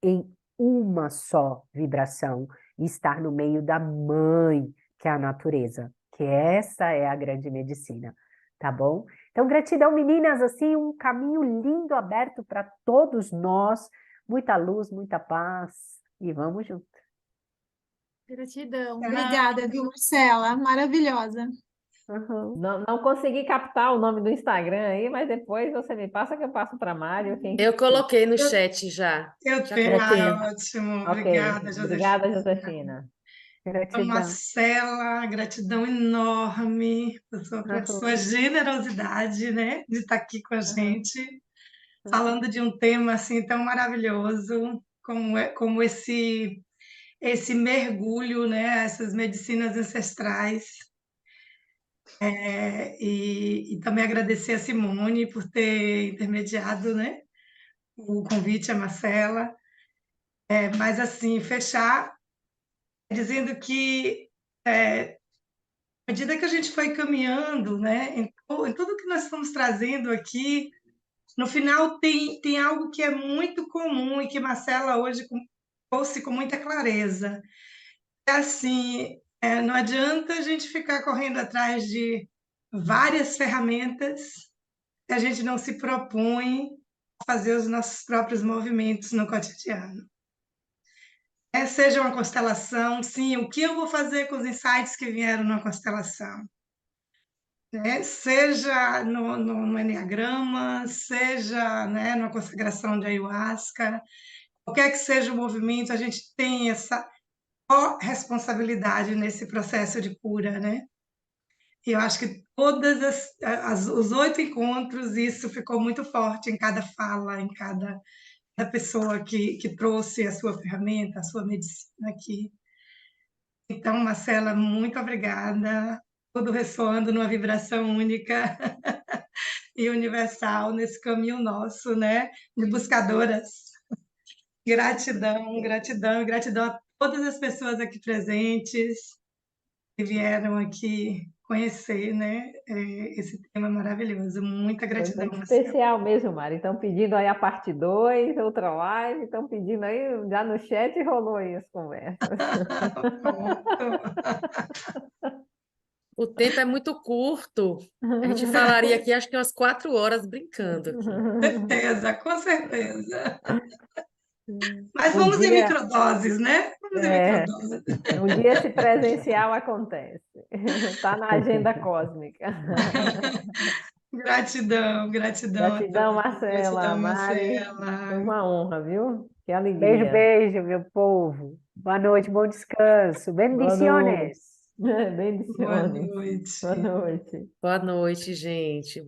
em uma só vibração, e estar no meio da mãe, que é a natureza, que essa é a grande medicina. Tá bom? Então, gratidão, meninas, assim, um caminho lindo aberto para todos nós, muita luz, muita paz, e vamos junto. Gratidão. Obrigada, viu, Marcela? Maravilhosa. Uhum. Não consegui captar o nome do Instagram aí, mas depois você me passa que eu passo para Mário. Eu coloquei no chat já. Eu Já tenho, coloquei. ótimo. Ok, Obrigada, obrigada, Josefina. Josefina. Então, Gratidão. Marcela, gratidão enorme por sua generosidade, né, de estar aqui com a gente, falando de um tema assim tão maravilhoso como esse mergulho, né, essas medicinas ancestrais. E também agradecer a Simone por ter intermediado, né, o convite a Marcela. Mas assim, fechar dizendo que à medida que a gente foi caminhando, né, em tudo que nós estamos trazendo aqui, no final tem algo que é muito comum e que Marcela hoje trouxe com muita clareza. É assim, não adianta a gente ficar correndo atrás de várias ferramentas se a gente não se propõe a fazer os nossos próprios movimentos no cotidiano. Seja uma constelação, sim, o que eu vou fazer com os insights que vieram na constelação? Né? Seja no Enneagrama, seja, né, numa consagração de ayahuasca, qualquer que seja o movimento, a gente tem essa responsabilidade nesse processo de cura, né? E eu acho que os 8 encontros, isso ficou muito forte em cada fala, em cada pessoa que trouxe a sua ferramenta, a sua medicina aqui. Então, Marcela, muito obrigada. Tudo ressoando numa vibração única e universal nesse caminho nosso, né, de buscadoras. Gratidão, gratidão, gratidão a todas as pessoas aqui presentes que vieram aqui conhecer, né, esse tema maravilhoso. Muita Foi gratidão, muito Marcela. especial mesmo, Mari. Estão pedindo aí a parte 2, outra live, estão pedindo aí, já no chat rolou aí as conversas. O tempo é muito curto. A gente falaria aqui, acho que umas 4 horas brincando aqui. Certeza, com certeza. Mas Um vamos em dia, microdoses, né? Vamos em microdoses. um dia esse presencial acontece. Está na agenda cósmica. Gratidão, gratidão a Gratidão, todos. Marcela, Gratidão, Mari. Foi Marcela. uma honra, viu? Que Beijo, alegria. beijo, meu povo. Boa noite, bom descanso. Boa noite. Bendiciones. Boa Bendiciones. noite. Boa noite. Boa noite, gente.